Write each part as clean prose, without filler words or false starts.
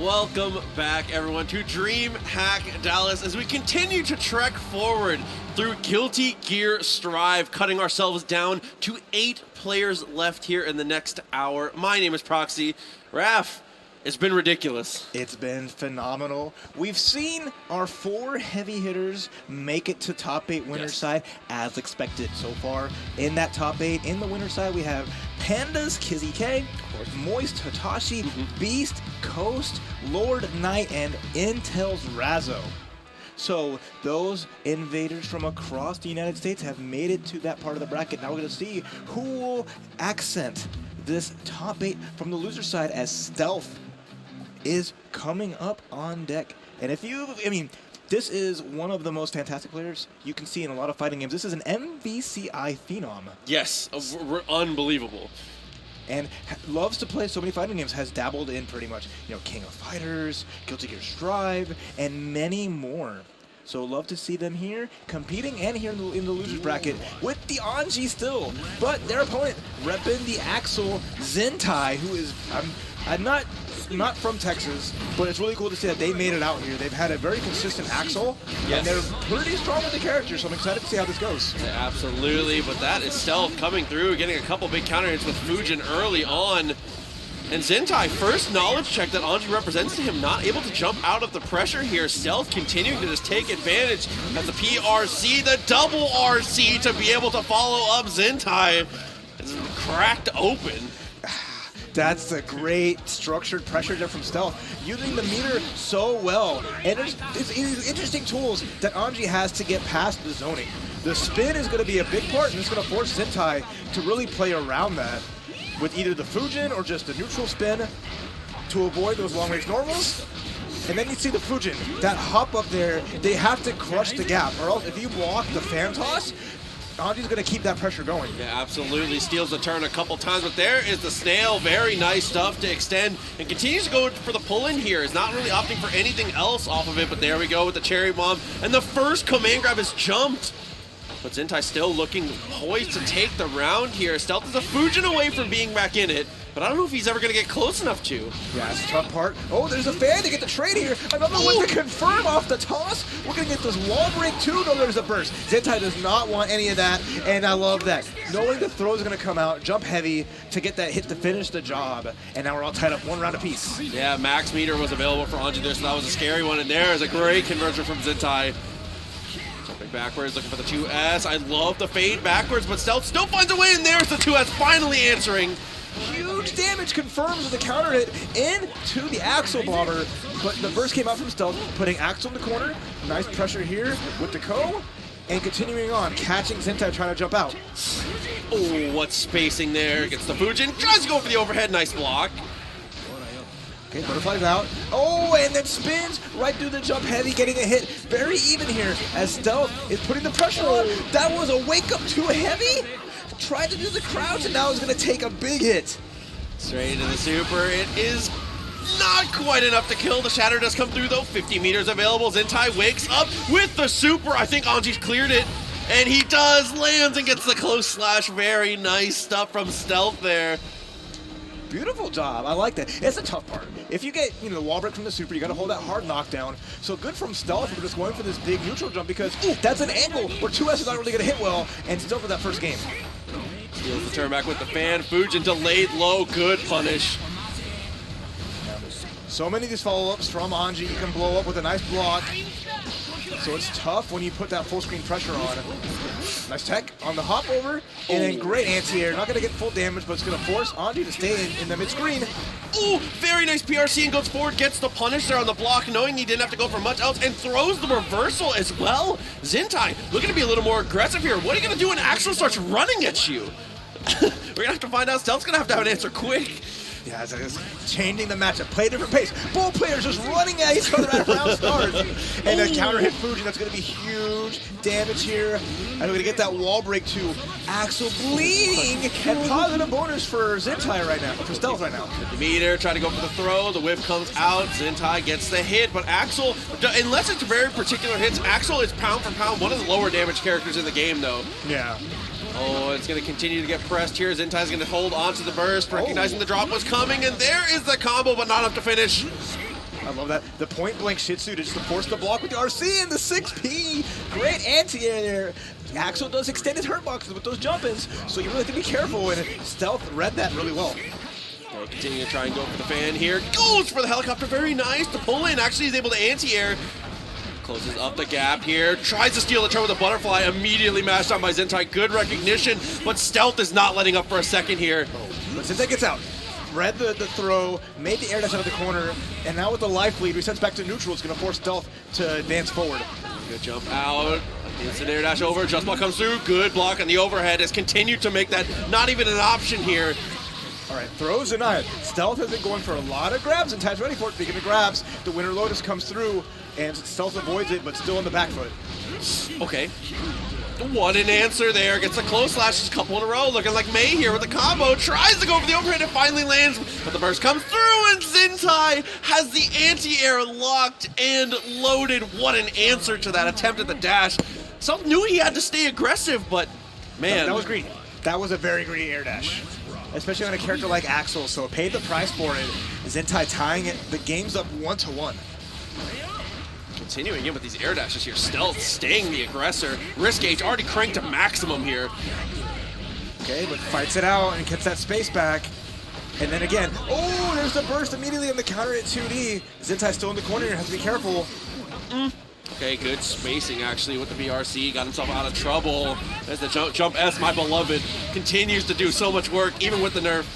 Welcome back, everyone, to DreamHack Dallas as we continue to trek forward through Guilty Gear Strive, cutting ourselves down to 8 players left here in the next hour. My name is Proxy. Raph, it's been ridiculous. It's been phenomenal. We've seen our 4 heavy hitters make it to top 8 winner side as expected so far. In that top 8, in the winner side, we have Panda's Kizzy K, Moist Hitachi, Beast, Coast, Lord Knight, and Intel's Razzo. So those invaders from across the United States have made it to that part of the bracket. Now we're going to see who will accent this top 8 from the loser side as Stealth is coming up on deck. And this is one of the most fantastic players you can see in a lot of fighting games. This is an MVCI phenom. Yes, unbelievable. And loves to play so many fighting games, has dabbled in pretty much, King of Fighters, Guilty Gear Strive, and many more. So love to see them here competing and here in the losers bracket with the Anji still. But their opponent repping the Axel Zentai, who is, I'm not from Texas, but it's really cool to see that they made it out here. They've had a very consistent Axel, and they're pretty strong with the character, so I'm excited to see how this goes. Yeah, absolutely, but that is Stealth coming through, getting a couple big counter hits with Fujin early on. And Zentai, first knowledge check that Anji represents to him, not able to jump out of the pressure here. Stealth continuing to just take advantage of the PRC, the double RC to be able to follow up Zentai. It's cracked open. That's a great structured pressure there from Stealth, using the meter so well. And it's interesting tools that Anji has to get past the zoning. The spin is going to be a big part, and it's going to force Zentai to really play around that with either the Fujin or just the neutral spin to avoid those long-range normals. And then you see the Fujin, that hop up there, they have to crush the gap, or else if you block the fan toss, Anji's going to keep that pressure going. Yeah, absolutely. Steals the turn a couple times, but there is the snail. Very nice stuff to extend and continues to go for the pull-in here. Is not really opting for anything else off of it, but there we go with the cherry bomb. And the first command grab is jumped. But Zentai still looking poised to take the round here. Stealth is a Fujin away from being back in it, but I don't know if he's ever going to get close enough to. Yeah, it's a tough part. Oh, there's a fan to get the trade here. Another one to confirm off the toss. We're going to get this wall break too. No, there's a burst. Zentai does not want any of that, and I love that. Knowing the throw is going to come out, jump heavy to get that hit to finish the job, and now we're all tied up 1 round apiece. Yeah, max meter was available for Anji there, so that was a scary one, and there is a great conversion from Zentai. Jumping backwards, looking for the 2S. I love the fade backwards, but Stealth still finds a way, and there's the 2S finally answering. Huge damage confirms with the counter hit into the Axel bomber, but the burst came out from Stealth, putting Axel in the corner. Nice pressure here with the Ko, and continuing on, catching Zentai trying to jump out. Oh, what spacing there. Gets the Fujin, tries to go for the overhead, nice block. Okay, butterflies out. Oh, and then spins right through the jump heavy, getting a hit. Very even here as Stealth is putting the pressure on. That was a wake up too heavy. Tried to do the crouch, and now is going to take a big hit. Straight into the super. It is not quite enough to kill. The shatter does come through, though. 50 meters available. Zentai wakes up with the super. I think Anji's cleared it, and he does. Lands and gets the close slash. Very nice stuff from Stealth there. Beautiful job. I like that. It's a tough part. If you get, the wall break from the super, you got to hold that hard knockdown. So good from Stealth for just going for this big neutral jump because that's an angle where 2S is not really going to hit well, and still for that first game. Steals the turn back with the fan. Fujin delayed low. Good punish. So many of these follow-ups from Anji. You can blow up with a nice block. So it's tough when you put that full screen pressure on. Nice tech on the hop over, and then great anti-air. Not going to get full damage, but it's going to force Anji to stay in the mid-screen. Ooh, very nice PRC and goes forward, gets the punish there on the block, knowing he didn't have to go for much else, and throws the reversal as well. Zentai looking to be a little more aggressive here. What are you going to do when Axel starts running at you? We're going to have to find out. Stealth's going to have an answer quick. Yeah, it's changing the matchup. Play a different pace. Both players just running at each other at round start. And a counter hit Fujin. That's going to be huge damage here. And we're going to get that wall break to Axel bleeding. And positive bonus for Zentai right now, for Stealth right now. The meter, try to go for the throw. The whiff comes out. Zentai gets the hit. But Axel, unless it's very particular hits, Axel is pound for pound one of the lower damage characters in the game, though. Yeah. Oh, it's going to continue to get pressed here. Zentai's going to hold on to the burst, recognizing the drop was coming, and there is the combo, but not enough to finish. I love that. The point blank shih tzu to just force the block with the RC and the 6P. Great anti-air there. Axel does extend his hurt boxes with those jump-ins, so you really have to be careful, and Stealth read that really well. They'll continue to try and go for the fan here. Goes for the helicopter, very nice to pull in. Actually, he's able to anti-air. Closes up the gap here, tries to steal the turn with a butterfly, immediately mashed on by Zentai. Good recognition, but Stealth is not letting up for a second here. But Zentai gets out. Read the throw, made the air dash out of the corner, and now with the life lead, resets back to neutral. It's going to force Stealth to advance forward. Good jump out. Instant air dash over. Just Block comes through. Good block on the overhead. Has continued to make that not even an option here. All right, throws denied. Stealth has been going for a lot of grabs, and Ty's ready for it. Speaking of grabs, the Winter Lotus comes through, and Stealth avoids it, but still on the back foot. Okay. What an answer there. Gets the close slashes, couple in a row. Looking like May here with the combo. Tries to go for the overhead and finally lands, but the burst comes through, and Zentai has the anti-air locked and loaded. What an answer to that attempt at the dash. Stealth knew he had to stay aggressive, but man. That was greedy. That was a very greedy air dash, especially on a character like Axel, so paid the price for it. Zentai tying it. The game's up 1-1. Continuing in with these air dashes here. Stealth staying the aggressor. Risk gauge already cranked to maximum here. Okay, but fights it out and gets that space back. And then again, oh, there's the burst immediately on the counter at 2D. Zentai still in the corner here, has to be careful. Okay, good spacing actually with the BRC. Got himself out of trouble as the jump S, my beloved, continues to do so much work, even with the nerf.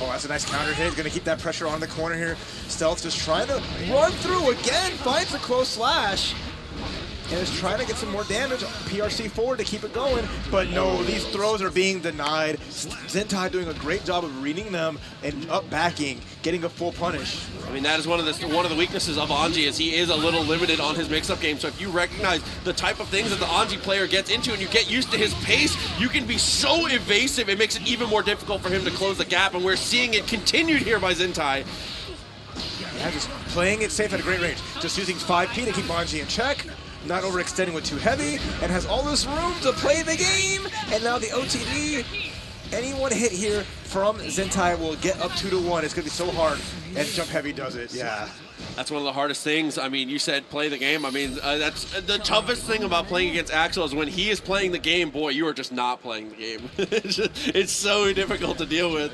Oh, that's a nice counter hit. Gonna keep that pressure on the corner here. Stealth just trying to run through again, finds a close slash, and is trying to get some more damage. PRC forward to keep it going, but no, these throws are being denied. Zentai doing a great job of reading them and up backing, getting a full punish. I mean, that is one of the weaknesses of Anji, is he is a little limited on his mix-up game. So if you recognize the type of things that the Anji player gets into and you get used to his pace, you can be so evasive. It makes it even more difficult for him to close the gap, and we're seeing it continued here by Zentai. Yeah, just playing it safe at a great range. Just using 5P to keep Anji in check, not overextending with too heavy, and has all this room to play the game. And now the OTD. Any one hit here from Zentai will get up 2-1. It's gonna be so hard, and Jump Heavy does it. Yeah. That's one of the hardest things. I mean, you said play the game. I mean, that's the toughest thing about playing against Axel is when he is playing the game, boy, you are just not playing the game. It's so difficult to deal with.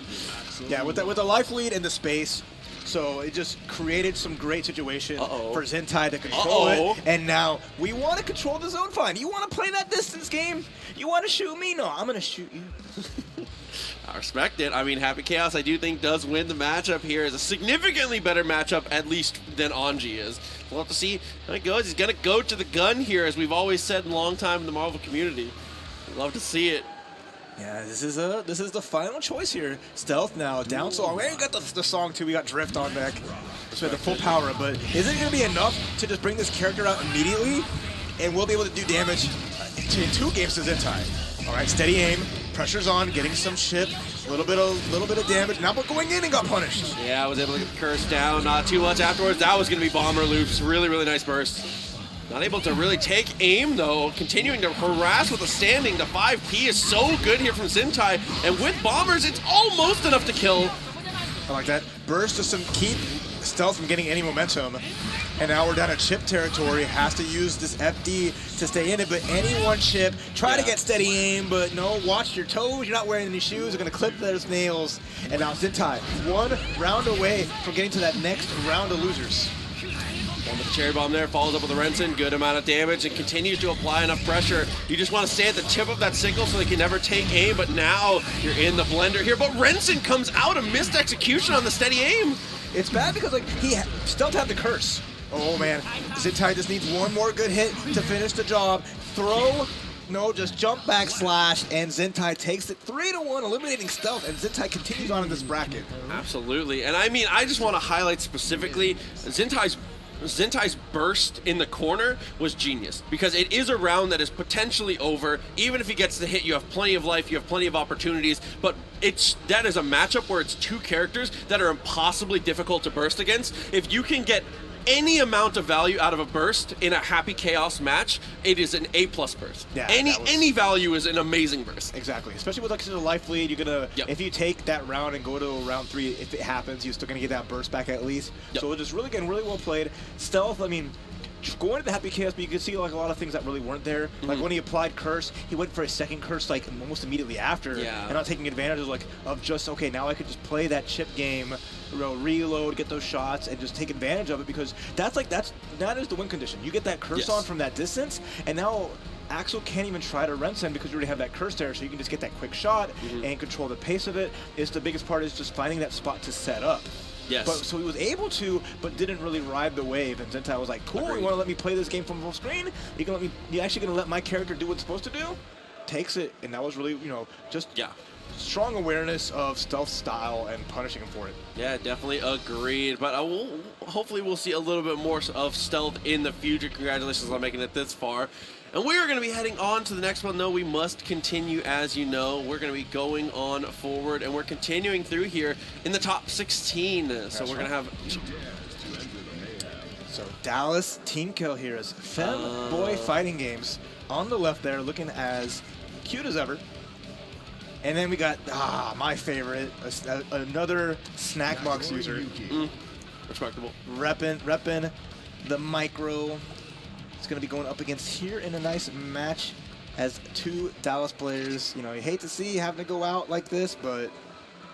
Yeah, with the life lead and the space, so it just created some great situation for Zentai to control it. And now we want to control the zone fine. You want to play that distance game? You want to shoot me? No, I'm going to shoot you. I respect it. I mean, Happy Chaos, I do think, does win the matchup here. Is a significantly better matchup, at least, than Anji is. We'll have to see how it goes. He's going to go to the gun here, as we've always said in a long time in the Marvel community. I'd love to see it. Yeah, this is the final choice here. Stealth now, down song. We ain't got the song too. We got Drift on deck. So the full power up, but is it going to be enough to just bring this character out immediately? And we'll be able to do damage in 2 games to Zentai. All right, steady aim. Pressure's on, getting some ship, a little bit of damage. Now, but going in and got punished. Yeah, I was able to get the curse down. Not too much afterwards. That was going to be bomber loops. Really, really nice burst. Not able to really take aim though. Continuing to harass with a standing. The 5P is so good here from Zentai, and with bombers, it's almost enough to kill. I like that burst to keep Stealth from getting any momentum. And now we're down to chip territory. Has to use this FD to stay in it, but any one chip, try to get steady aim, but no, watch your toes. You're not wearing any shoes. You're gonna clip those nails. And now Zentai, 1 round away from getting to that next round of losers. One with the cherry bomb there, follows up with the Renson, good amount of damage, and continues to apply enough pressure. You just want to stay at the tip of that signal so they can never take aim, but now you're in the blender here. But Renson comes out, a missed execution on the steady aim. It's bad because like Stealth had the curse. Oh man, Zentai just needs 1 more good hit to finish the job. Throw, no, just jump back slash, and Zentai takes it 3-1, eliminating Stealth, and Zentai continues on in this bracket. Absolutely, and I mean, I just want to highlight specifically Zentai's burst in the corner was genius, because it is a round that is potentially over. Even if he gets the hit, you have plenty of life, you have plenty of opportunities, but that is a matchup where it's two characters that are impossibly difficult to burst against. If you can get any amount of value out of a burst in a Happy Chaos match, it is an A+ burst. Yeah, any value is an amazing burst. Exactly, especially with like a life lead, you're gonna if you take that round and go to round 3, if it happens, you're still gonna get that burst back at least. So it just really getting really well played. Stealth, I mean, going to the Happy Chaos, but you can see like a lot of things that really weren't there. Like when he applied Curse, he went for a second Curse like almost immediately after, and not taking advantage of just okay, now I could just play that chip game, reload, get those shots, and just take advantage of it, because that is the win condition. You get that Curse on from that distance, and now Axel can't even try to Rensen because you already have that Curse there, so you can just get that quick shot and control the pace of it. It's the biggest part is just finding that spot to set up. Yes. But, so he was able to, but didn't really ride the wave. And Zentai was like, cool, you want to let me play this game from full screen? You actually going to let my character do what it's supposed to do? Takes it, and that was really, just strong awareness of stealth style and punishing him for it. Yeah, definitely agreed. But hopefully we'll see a little bit more of stealth in the future. Congratulations on making it this far. And we are going to be heading on to the next one. No, we must continue, as you know. We're going to be going on forward, and we're continuing through here in the top 16. So we're going to have... So Dallas team kill here is Femboy Fighting Games on the left there, looking as cute as ever. And then we got, my favorite, another snack box user. Respectable. Reppin' the micro. It's going to be going up against here in a nice match as two Dallas players. You hate to see having to go out like this, but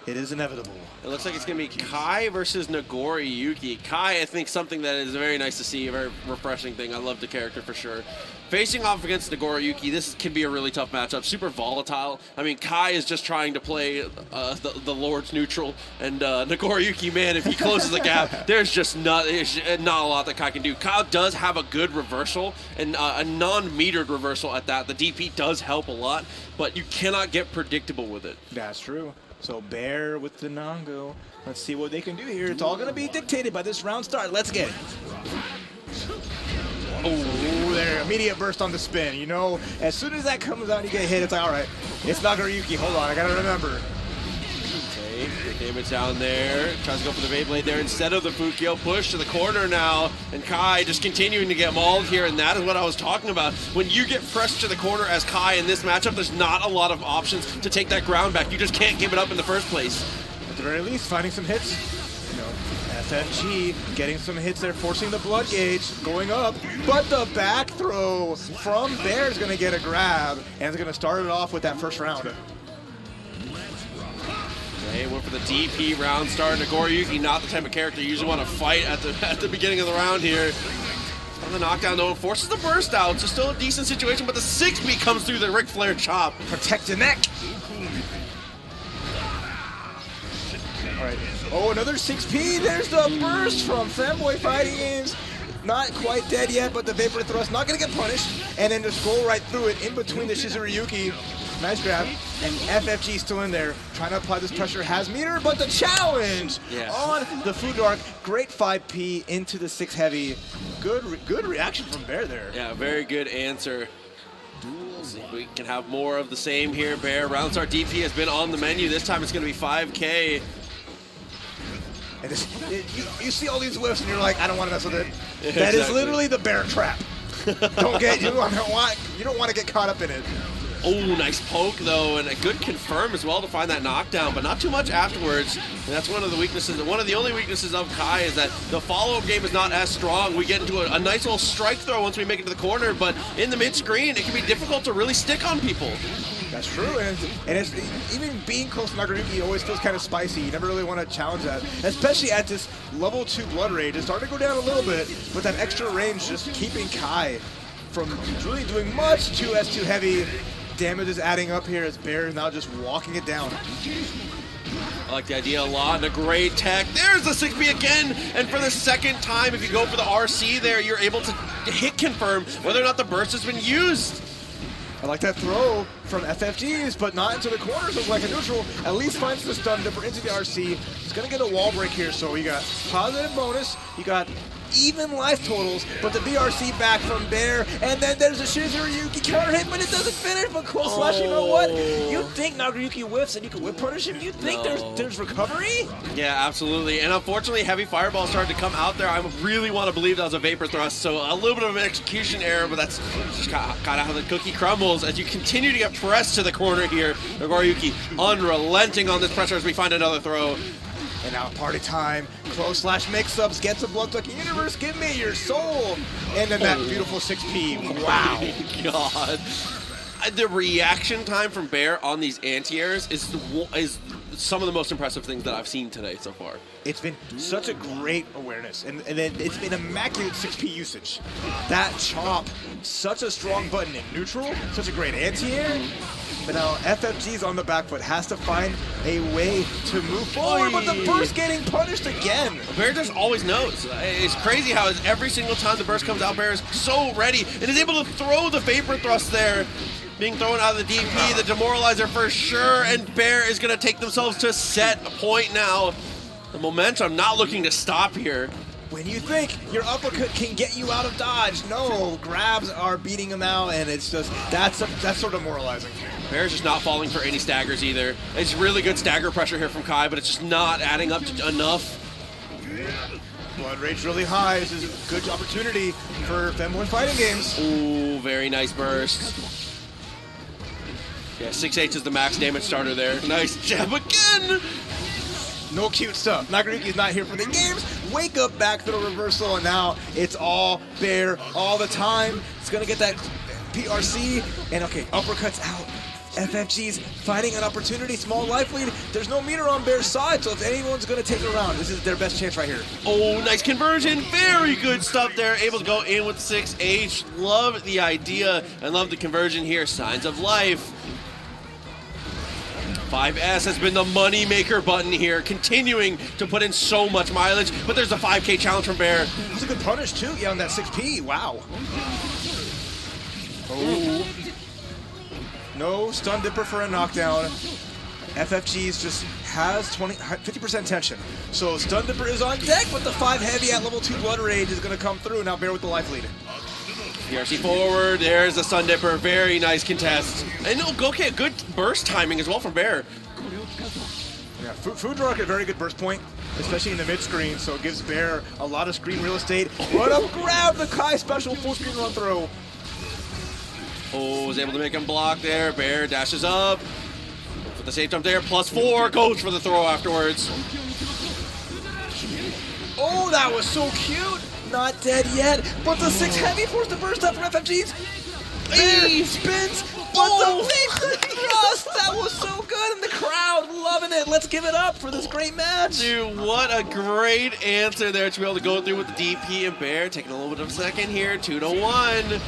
it is inevitable. It looks like it's going to be Kai versus Nagori Yuki. Kai, I think, something that is very nice to see, a very refreshing thing. I love the character for sure. Facing off against Nagori Yuki, this can be a really tough matchup. Super volatile. I mean, Kai is just trying to play the Lord's neutral, and Nagori Yuki, man, if he closes the gap, there's just not a lot that Kai can do. Kyle does have a good reversal, and a non-metered reversal at that. The DP does help a lot, but you cannot get predictable with it. That's true. So Bear with the Nango. Let's see what they can do here. It's all going to be dictated by this round start. Let's get it. Oh, there, immediate burst on the spin. As soon as that comes out, you get hit. It's like, all right, it's Nagoriyuki. Hold on, I got to remember. Okay, good damage down there. Tries to go for the Beyblade there instead of the Fukio. Push to the corner now, and Kai just continuing to get mauled here, and that is what I was talking about. When you get pressed to the corner as Kai in this matchup, there's not a lot of options to take that ground back. You just can't give it up in the first place. At the very least, finding some hits. FFG getting some hits there, forcing the blood gauge, going up, but the back throw from Bear is going to get a grab, and it's going to start it off with that first round. Okay, went for the DP round start. Nagoriyuki, not the type of character you usually want to fight at the beginning of the round here. On the knockdown though, forces the burst out, so still a decent situation, but the 6B comes through the Ric Flair chop. Protect the neck. All right. Oh, another 6P. There's the burst from Femboy Fighting Games. Not quite dead yet, but the Vapor Thrust not going to get punished. And then just go right through it in between the Shizuriyuki. Nice grab. And FFG still in there, trying to apply this pressure. Has meter, but the challenge on the Food Dark. Great 5P into the 6 heavy. Good reaction from Bear there. Yeah, very good answer. Let's see if we can have more of the same here. Bear, round start DP has been on the menu. This time it's going to be 5K. And you see all these whiffs and you're like, I don't want to mess with it. That is literally the Bear trap. You don't want to get caught up in it. Oh, nice poke though, and a good confirm as well to find that knockdown, but not too much afterwards. And that's one of the weaknesses. One of the only weaknesses of Kai is that the follow-up game is not as strong. We get into a nice little strike throw once we make it to the corner, but in the mid-screen, it can be difficult to really stick on people. That's true, and it's even being close to Nagoriyuki always feels kind of spicy. You never really want to challenge that, especially at this level 2 blood rage. It's starting to go down a little bit, but that extra range just keeping Kai from really doing much 2S2 heavy. Damage is adding up here as Bear is now just walking it down. I like the idea a lot, and a great tech. There's the 6B again, and for the second time, if you go for the RC there, you're able to hit confirm whether or not the burst has been used. I like that throw from FFGs, but not into the corner, so like a neutral at least finds the stun dipper into the RC. He's gonna get a wall break here, so you got positive bonus, you got even life totals, but the BRC back from Bear, and then there's a Shizuyuki counter hit, but it doesn't finish, but cool slash, you know what? You'd think Nagoriyuki whiffs and you can whip punish him, you'd think there's recovery? Yeah, absolutely, and unfortunately heavy fireball started to come out there. I really want to believe that was a vapor thrust, so a little bit of an execution error, but that's just kind of how the cookie crumbles as you continue to get pressed to the corner here. Nagoriyuki unrelenting on this pressure as we find another throw. And now party time, close slash mix-ups, gets a Bloodsucking Universe, give me your soul! And then that beautiful 6P, wow. Oh God. The reaction time from Bear on these anti-airs is some of the most impressive things that I've seen today so far. It's been such a great awareness, and then it's been immaculate 6P usage. That chop, such a strong button in neutral, such a great anti-air. But now FFG's on the back foot, has to find a way to move forward, but the burst getting punished again. Bear just always knows. It's crazy how every single time the burst comes out, Bear is so ready and is able to throw the vapor thrust there. Being thrown out of the DP, the demoralizer for sure, and Bear is going to take themselves to set point now. The momentum not looking to stop here. When you think your uppercut can get you out of dodge, no, grabs are beating him out, and it's just, that's sort of demoralizing. Bear's just not falling for any staggers either. It's really good stagger pressure here from Kai, but it's just not adding up to enough. Blood rate's really high. This is a good opportunity for Femboy fighting games. Ooh, very nice burst. Yeah, 6H is the max damage starter there. Nice jab again! No cute stuff. Nagoriyuki's not here for the games. Wake up back to the reversal, and now it's all Bear all the time. It's gonna get that PRC, and okay, uppercuts out. FFG's fighting an opportunity, small life lead. There's no meter on Bear's side, so if anyone's gonna take it around, this is their best chance right here. Oh, nice conversion. Very good stuff there. Able to go in with 6H. Love the idea and love the conversion here. Signs of life. 5S has been the money maker button here, continuing to put in so much mileage, but there's a 5K challenge from Bear. That's a good punish too, yeah, on that 6P, wow. Oh. No stun dipper for a knockdown. FFG's just has 50% tension. So stun dipper is on deck, but the 5 heavy at level 2 blood rage is gonna come through. Now Bear with the life lead. PRC forward, there's the Sun Dipper, very nice contest. And okay, good burst timing as well from Bear. Yeah, Food Rocket, very good burst point, especially in the mid screen, so it gives Bear a lot of screen real estate. Run up, grab the Kai special full screen run through. Oh, was able to make him block there. Bear dashes up. With the safe jump there, +4, goes for the throw afterwards. Oh, that was so cute. Not dead yet, but the 6 heavy forced the burst up from FFG's. He spins, but the vapor thrust, that was so good, and the crowd loving it. Let's give it up for this great match. Dude, what a great answer there to be able to go through with the DP and Bear. Taking a little bit of a second here, 2-1.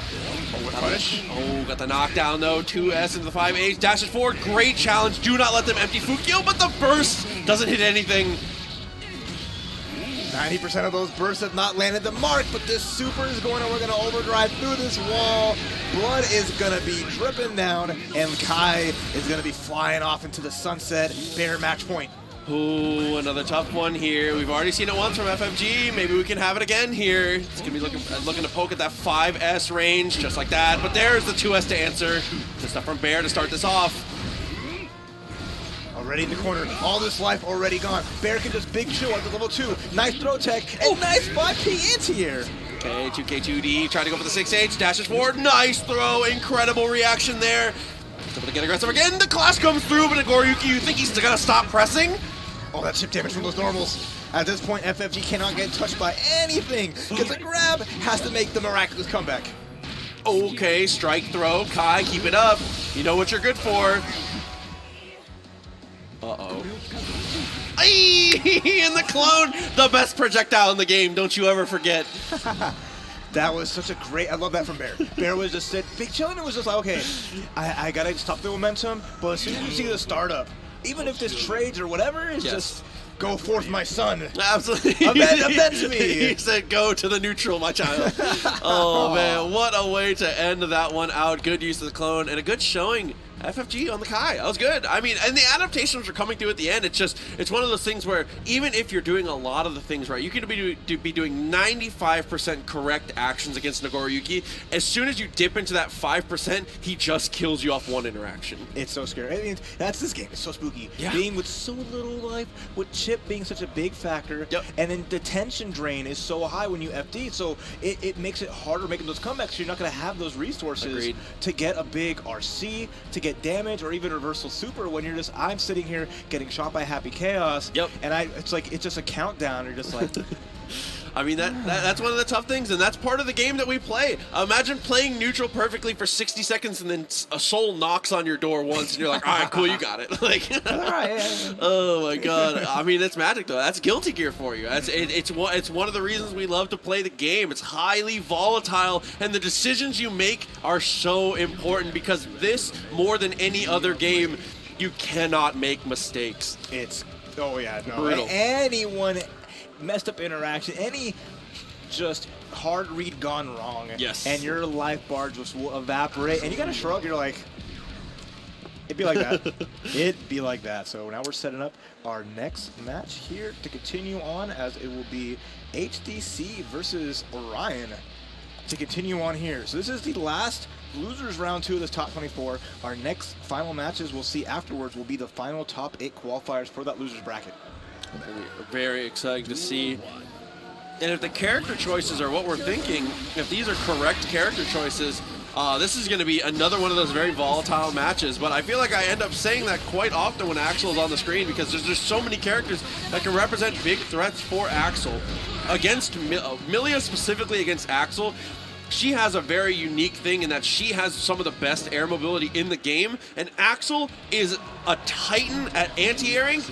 Oh, got the knockdown though, 2S into the 5H, dashes forward, great challenge. Do not let them empty Fukio, but the burst doesn't hit anything. 90% of those bursts have not landed the mark, but this super is going and we're going to overdrive through this wall. Blood is going to be dripping down, and Kai is going to be flying off into the sunset. Bear match point. Ooh, another tough one here. We've already seen it once from FFG. Maybe we can have it again here. It's going to be looking to poke at that 5S range, just like that. But there's the 2S to answer. Good stuff from Bear to start this off. Already in the corner, all this life already gone. Bear can just big chill at the level 2. Nice throw tech, and nice 5P anti-air. Okay, 2K2D, trying to go for the 6H, dashes forward, nice throw, incredible reaction there. He's able to get aggressive again, the clash comes through, but Nagoriyuki, you think he's gonna stop pressing? Oh, that chip damage from those normals. At this point, FFG cannot get touched by anything, because the grab has to make the miraculous comeback. Okay, strike throw, Kai, keep it up. You know what you're good for. Uh-oh. And the clone, the best projectile in the game, don't you ever forget. That was such a great, I love that from Bear. Bear was just big chilling and was just like, okay, I gotta stop the momentum, but as soon as you see the startup, even if this trades or whatever, it's just go forth, my son. Absolutely. Avenge me. He said, go to the neutral, my child. Oh, man, what a way to end that one out. Good use of the clone and a good showing FFG on the Kai. That was good. I mean, and the adaptations are coming through at the end. It's one of those things where even if you're doing a lot of the things right, you can be doing 95% correct actions against Nagoriyuki. As soon as you dip into that 5%, he just kills you off one interaction. It's so scary. I mean, that's this game. It's so spooky. Yeah. Being with so little life, with Chip being such a big factor, and then the tension drain is so high when you FD, so it makes it harder making those comebacks. You're not going to have those resources to get a big RC, to get damage, or even reversal super when you're just, I'm sitting here getting shot by Happy Chaos, and it's just a countdown. You're just like... I mean, that's one of the tough things, and that's part of the game that we play. Imagine playing neutral perfectly for 60 seconds, and then a soul knocks on your door once, and you're like, all right, cool, you got it. Like, oh my god. I mean, it's magic, though. That's Guilty Gear for you. It's one of the reasons we love to play the game. It's highly volatile, and the decisions you make are so important, because this, more than any other game, you cannot make mistakes. It's, oh yeah, no. Brutal. Anyone... messed up interaction, any just hard read gone wrong, and your life bar just will evaporate, and you gotta shrug. You're like, it'd be like that. It'd be like that. So now we're setting up our next match here to continue on, as it will be HDC versus Orion to continue on here. So this is the last losers round 2 of this top 24. Our next final matches we'll see afterwards will be the final top 8 qualifiers for that losers bracket. Very exciting to see. And if the character choices are what we're thinking, if these are correct character choices, this is going to be another one of those very volatile matches. But I feel like I end up saying that quite often when Axel is on the screen, because there's just so many characters that can represent big threats for Axel. Against Millia, specifically against Axel, she has a very unique thing in that she has some of the best air mobility in the game, and Axel is a titan at anti-airing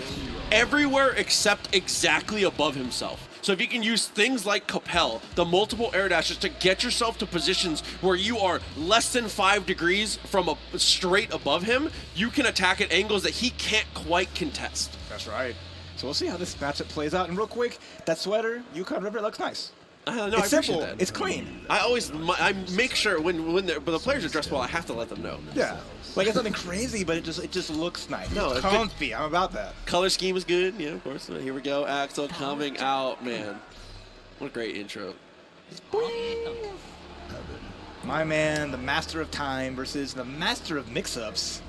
everywhere except exactly above himself. So if you can use things like Capel, the multiple air dashes, to get yourself to positions where you are less than 5 degrees from straight above him, you can attack at angles that he can't quite contest. That's right. So we'll see how this matchup plays out. And real quick, that sweater, Yukon River, looks nice. No, it's simple. That. It's clean. I make sure when the players are dressed well, I have to let them know. Yeah. Like, it's nothing crazy, but it just looks nice. No, it's comfy. I'm about that. Color scheme is good. Yeah, of course. Here we go. Axel coming out, man. What a great intro. My man, the master of time versus the master of mix-ups.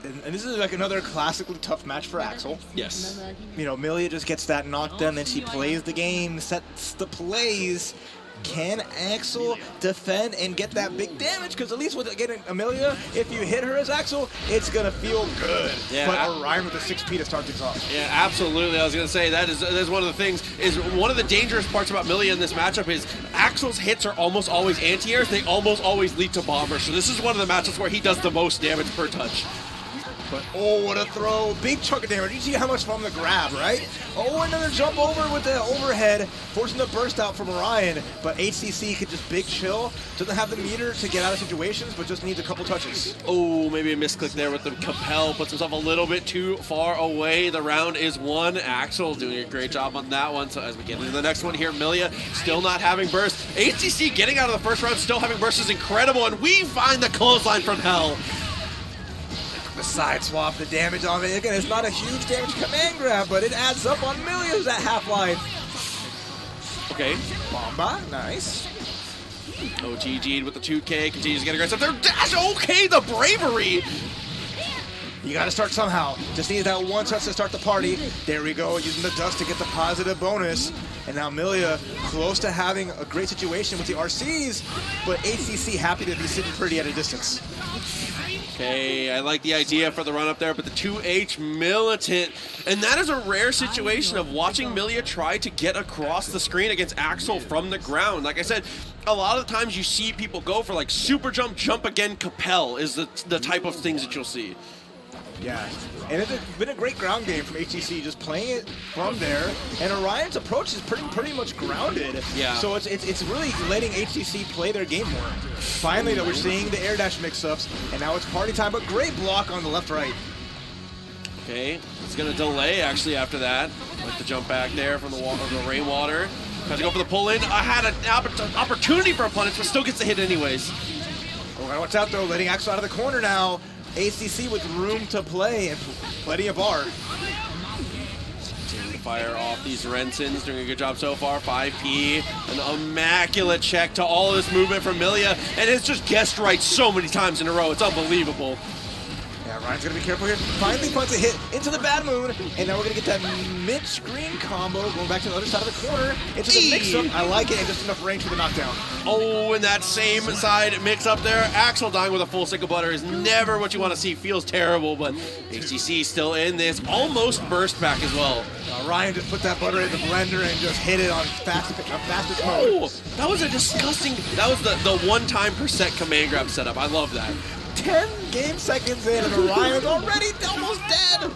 And this is like another classically tough match for Axel. Yes. You know, Millia just gets that knockdown, then she plays the game, sets the plays. Can Axel defend and get that big damage? Because at least with getting Amelia, if you hit her as Axel, it's going to feel good. Yeah, but Orion with the 6P to start things off. Yeah, absolutely. I was going to say, that is one of the things, is one of the dangerous parts about Millia in this matchup is Axel's hits are almost always anti-airs. They almost always lead to bombers. So this is one of the matchups where he does the most damage per touch. But oh, what a throw. Big chunk of damage. You see how much from the grab, right? Oh, another jump over with the overhead, forcing the burst out from Orion. But HCC could just big chill. Doesn't have the meter to get out of situations, but just needs a couple touches. Oh, maybe a misclick there with the Capel. Puts himself a little bit too far away. The round is won. Axel doing a great job on that one. So as we get into the next one here, Millia still not having burst. HCC getting out of the first round, still having burst is incredible. And we find the clothesline from hell. The side swap, the damage on it. Again, it's not a huge damage command grab, but it adds up on Millia's at half-life. Okay. Bomba, nice. Oh, GG'd with the 2K, continues to get aggressive. There, dash, okay, the bravery. You got to start somehow. Just need that one touch to start the party. There we go, using the dust to get the positive bonus. And now Millia close to having a great situation with the RCs, but HCC happy to be sitting pretty at a distance. Okay, I like the idea for the run up there, but the 2H militant. And that is a rare situation of watching Millia try to get across the screen against Axel from the ground. Like I said, a lot of the times you see people go for like super jump, jump again, Capel is the type of things that you'll see. Yeah, and it's been a great ground game from HTC, just playing it from there. And Orion's approach is pretty much grounded. Yeah. So it's really letting HTC play their game more. Finally, though, we're seeing the air dash mix-ups, and now it's party time. But great block on the left-right. Okay, it's gonna delay actually after that. Like the jump back there from the rainwater. Tries to go for the pull-in. I had an opportunity for a punish, but still gets the hit anyways. Oh, gotta watch out though, letting Axel out of the corner now. ACC with room to play and plenty of bar. Continuing to fire off these Rensons, doing a good job so far. 5P, an immaculate check to all of this movement from Millia, and it's just guessed right so many times in a row. It's unbelievable. Yeah, Ryan's gonna be careful here. Finally punts a hit into the Bad Moon, and now we're gonna get that mid-screen combo going back to the other side of the corner into the mix-up. I like it, and just enough range for the knockdown. Oh, and that same side mix-up there. Axel dying with a full stick of butter is never what you want to see. Feels terrible, but HTC still in this. Almost burst back as well. Ryan just put that butter in the blender and just hit it on fastest mode. Oh, that was a disgusting. That was the one-time percent command grab setup. I love that. 10 game seconds in, and Orion's already almost dead.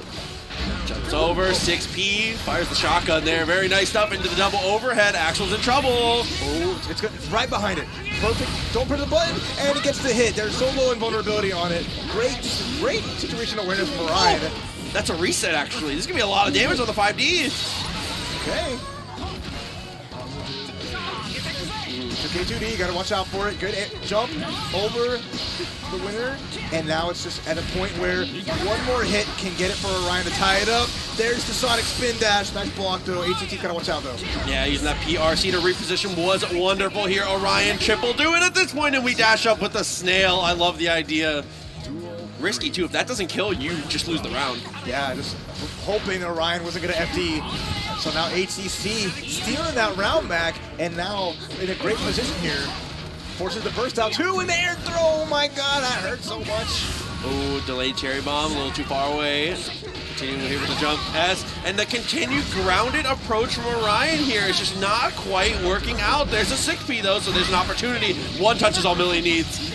Jumps over, 6P, fires the shotgun there. Very nice stuff into the double overhead. Axel's in trouble. Oh, it's good. Right behind it. Perfect. Don't press the button, and he gets the hit. There's so low invulnerability on it. Great situational awareness from Orion. Oh, that's a reset, actually. This is going to be a lot of damage on the 5D. Okay. 2K2D, you gotta watch out for it. Good jump over the winner, and now it's just at a point where one more hit can get it for Orion to tie it up. There's the Sonic spin dash. Nice block though. ATT gotta watch out though. Yeah, using that PRC to reposition was wonderful here. Orion triple do it at this point, and we dash up with the snail. I love the idea. Risky too. If that doesn't kill, you just lose the round. Yeah, just hoping Orion wasn't gonna FD. So now HCC stealing that round back, and now in a great position here. Forces the burst out too, and the air throw. Oh my god, that hurt so much. Oh, delayed cherry bomb, a little too far away. Continuing here with the jump S, and the continued grounded approach from Orion here is just not quite working out. There's a 6P though, so there's an opportunity. One touch is all Millie needs.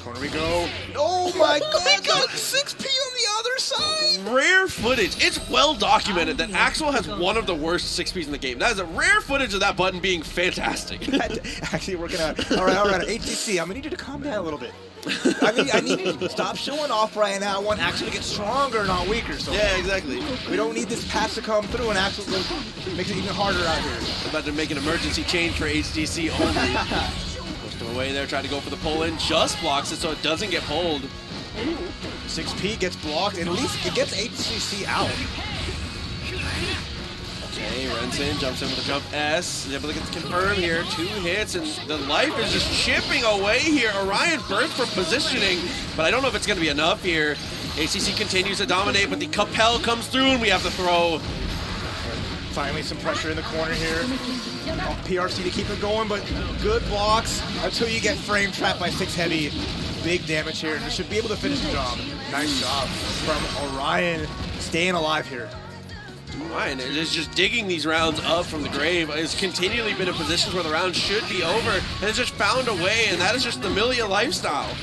Corner we go. Oh my god, 6P on the other side. Rare footage. It's well documented that Axel has one of the worst 6Ps in the game. That is a rare footage of that button being fantastic. Actually working out. All right. HTC, I'm gonna need you to calm down a little bit. I need you to stop showing off right now. I want Axel to get stronger, not weaker. So yeah, exactly. We don't need this patch to come through, and Axel makes it even harder out here. I'm about to make an emergency change for HTC only. Away there, trying to go for the pull-in, just blocks it so it doesn't get pulled. 6P gets blocked, and at least it gets HCC out. Okay, Renson jumps in with a jump S, able to get confirmed here, 2 hits, and the life is just chipping away here. Orion burst for positioning, but I don't know if it's going to be enough here. HCC continues to dominate, but the Capel comes through, and we have to throw. Finally, some pressure in the corner here. PRC to keep it going, but good blocks until you get frame trapped by 6 heavy. Big damage here. You should be able to finish the job. Nice job from Orion staying alive here. Orion is just digging these rounds up from the grave. Has continually been in positions where the round should be over, and has just found a way, and that is just the Millia lifestyle.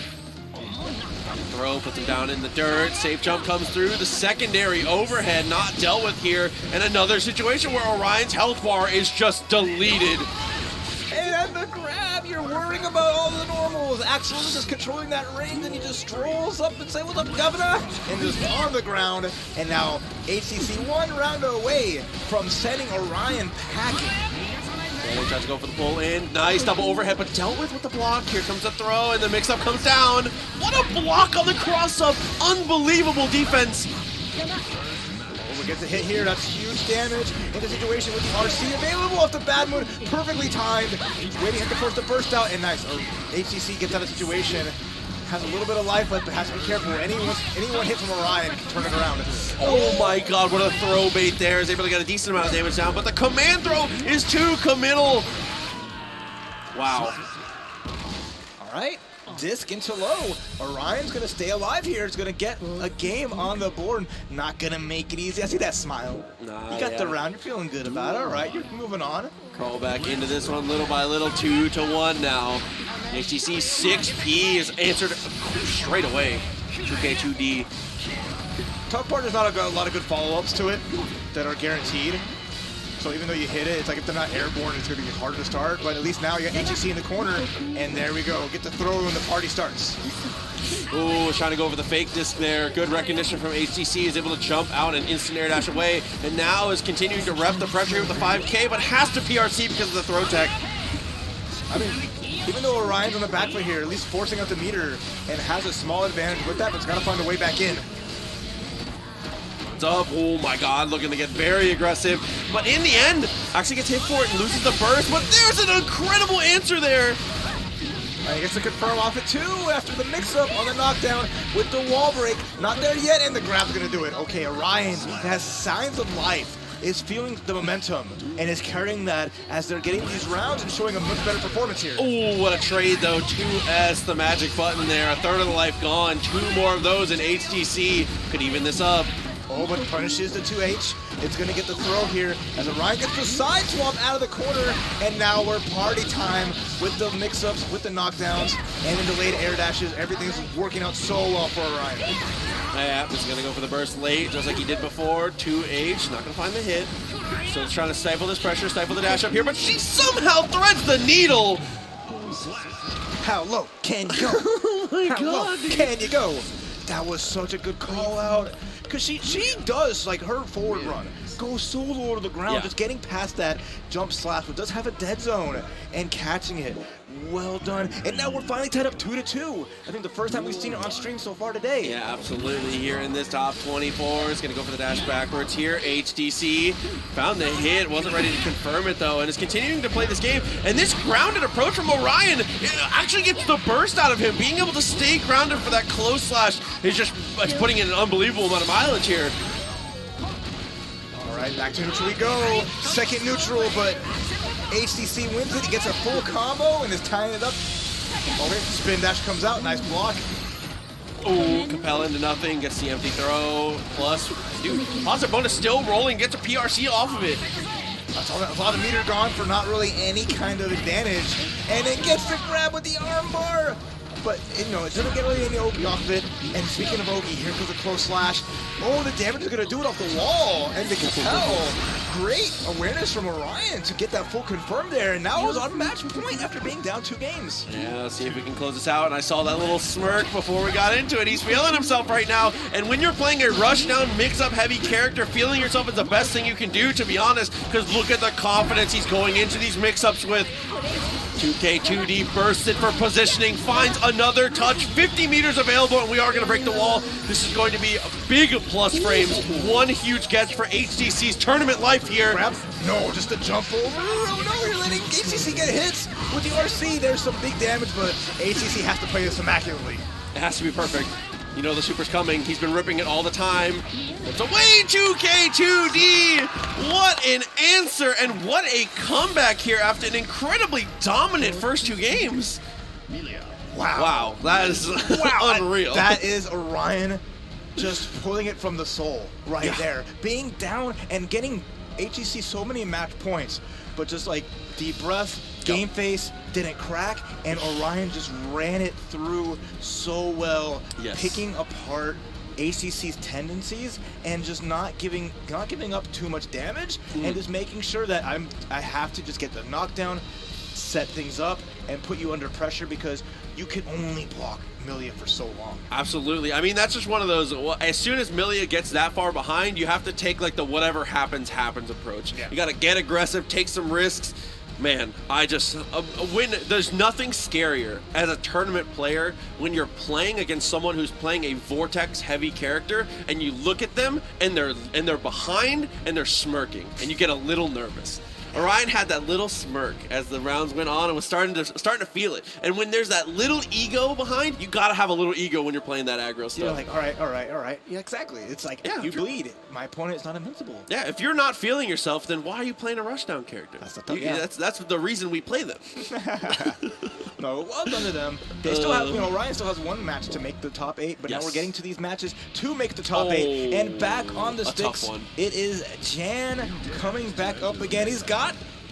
Throw, puts him down in the dirt. Safe jump comes through. The secondary overhead not dealt with here. And another situation where Orion's health bar is just deleted. And at the grab, you're worrying about all the normals. Axel is just controlling that range, and he just strolls up and say, "What's up, governor?" And just on the ground. And now HCC 1 round away from sending Orion packing. And tries to go for the pull in. Nice double overhead, but dealt with the block. Here comes the throw, and the mix-up comes down. What a block on the cross-up. Unbelievable defense. Over gets a hit here. That's huge damage in the situation with the RC available off the Bad Moon. Perfectly timed. Waiting to force the burst out, and nice. HCC gets out of the situation. Has a little bit of life left, but has to be careful. Anyone hit from Orion can turn it around. Oh my god, what a throw bait there. Is able to get a decent amount of damage down, but the command throw is too committal. Wow. All right, disc into low. Orion's gonna stay alive here. It's gonna get a game on the board. Not gonna make it easy. I see that smile. Nah, you got the round. You're feeling good about it. All right, you're moving on. Crawl back into this one little by little, 2-1 now. HTC 6P is answered straight away. 2K2D. Tough part is not a lot of good follow-ups to it that are guaranteed. So even though you hit it, it's like if they're not airborne, it's going to be harder to start. But at least now you got HTC in the corner, and there we go. Get the throw when the party starts. Ooh, trying to go over the fake disc there. Good recognition from HTC. Is able to jump out and instant air dash away. And now is continuing to rep the pressure here with the 5K, but has to PRC because of the throw tech. I mean, even though Orion's on the back foot here, at least forcing out the meter and has a small advantage with that, but it's got to find a way back in. Up. Oh my god, looking to get very aggressive. But in the end, actually gets hit for it and loses the burst. But there's an incredible answer there. I guess to confirm off it too after the mix-up on the knockdown with the wall break. Not there yet, and the grab's gonna do it. Okay, Orion has signs of life, is feeling the momentum, and is carrying that as they're getting these rounds and showing a much better performance here. Oh, what a trade though. 2S, the magic button there. A third of the life gone. 2 more of those in HTC. Could even this up. Oh, but punishes the 2H. It's going to get the throw here as Orion gets the side swap out of the corner. And now we're party time with the mix-ups, with the knockdowns, and the delayed air dashes. Everything's working out so well for Orion. Yeah, he's going to go for the burst late, just like he did before. 2H, not going to find the hit. So it's trying to stifle this pressure, stifle the dash up here, but she somehow threads the needle. How low can you go? Oh my How low god. can you go? That was such a good call out. Because she does, like, her forward run goes so low to the ground, Yeah. just getting past that jump slash, but does have a dead zone and catching it. Well done. And now we're finally tied up 2-2. I think the first time we've seen it on stream so far today. Yeah, absolutely. Here in this top 24, is going to go for the dash backwards here. HDC found the hit, wasn't ready to confirm it though, and is continuing to play this game. And this grounded approach from Orion actually gets the burst out of him. Being able to stay grounded for that close slash is just putting in an unbelievable amount of mileage here. All right, back to neutral we go. Second neutral, but HDC wins it. He gets a full combo and is tying it up. Okay, spin dash comes out. Nice block. Oh, Capella into nothing, gets the empty throw. Plus, dude, positive bonus still rolling, gets a PRC off of it. That's a lot of meter gone for not really any kind of advantage. And it gets the grab with the arm bar. But, you know, it doesn't get really any Oki off of it. And speaking of Oki, here comes a close slash. Oh, the damage is going to do it off the wall. And the Capel, great awareness from Orion to get that full confirm there. And now it was on match point after being down 2 games. Yeah, let's see if we can close this out. And I saw that little smirk before we got into it. He's feeling himself right now. And when you're playing a rushdown, mix-up heavy character, feeling yourself is the best thing you can do, to be honest. Because look at the confidence he's going into these mix-ups with. 2K2D bursted for positioning, finds another touch, 50 meters available, and we are going to break the wall. This is going to be a big plus frames. One huge catch for HDC's tournament life here. Grab? No, just a jump over. Oh no, you're letting HCC get hits with the RC. There's some big damage, but HCC has to play this immaculately. It has to be perfect. You know the super's coming. He's been ripping it all the time. It's away, 2K2D! What an answer and what a comeback here after an incredibly dominant first 2 games. Wow. Wow, that is unreal. That is Orion just pulling it from the soul right there. Being down and getting HCC so many match points, but just like deep breath, game face, didn't crack, and Orion just ran it through so well, picking apart HCC's tendencies and just not giving up too much damage, and just making sure that I have to just get the knockdown, set things up, and put you under pressure because you can only block Milia for so long. Absolutely. I mean, that's just one of those, as soon as Milia gets that far behind, you have to take like the whatever happens, happens approach. You got to get aggressive, take some risks. Man, when there's nothing scarier as a tournament player when you're playing against someone who's playing a Vortex heavy character and you look at them and they're behind and they're smirking and you get a little nervous. Orion had that little smirk as the rounds went on and was starting to feel it. And when there's that little ego behind, you gotta have a little ego when you're playing that aggro stuff. You're like, all right. Yeah, exactly. It's like, you bleed. My opponent is not invincible. Yeah, if you're not feeling yourself, then why are you playing a rushdown character? That's the reason we play them. No, well done to them. They still have, Orion still has 1 match to make the top 8, but now we're getting to these matches to make the top 8. And back on the sticks, it is Jan coming back up again. He's got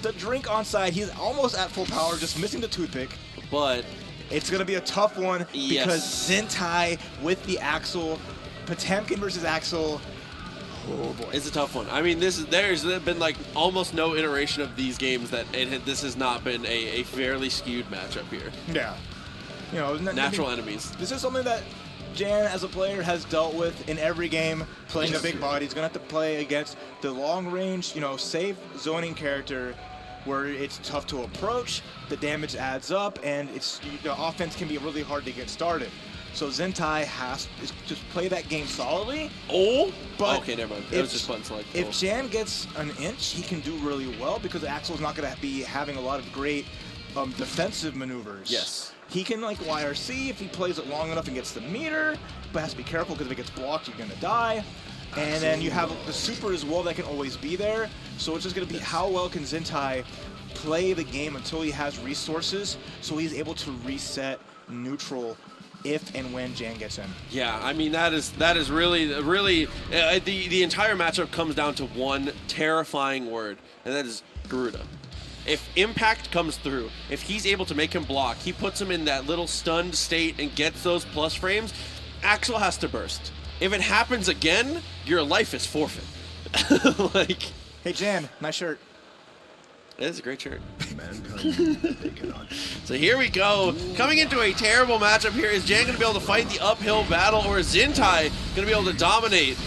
the drink on side. He's almost at full power, just missing the toothpick. But it's going to be a tough one because Zintai with the Axel, Potemkin versus Axel. Oh boy. It's a tough one. I mean, there's been like almost no iteration of these games that this has not been a fairly skewed matchup here. Yeah. Natural enemies. This is something that Jan, as a player, has dealt with in every game, playing a big body. He's going to have to play against the long-range, safe zoning character where it's tough to approach, the damage adds up, and the offense can be really hard to get started. So Zentai has to just play that game solidly. Oh, but okay, never mind. It was just button select. If Jan gets an inch, he can do really well because Axel's not going to be having a lot of great defensive maneuvers. Yes. He can like YRC if he plays it long enough and gets the meter, but has to be careful because if it gets blocked, you're going to die. And then you have the super as well that can always be there. So it's just going to be how well can Zentai play the game until he has resources so he's able to reset neutral if and when Jan gets in. Yeah, I mean that is really the entire matchup comes down to one terrifying word, and that is Garuda. If impact comes through, if he's able to make him block, he puts him in that little stunned state and gets those plus frames, Axel has to burst. If it happens again, your life is forfeit. Like, hey Jan, nice shirt. It is a great shirt. So here we go. Coming into a terrible matchup here. Is Jan going to be able to fight the uphill battle, or is Zentai going to be able to dominate?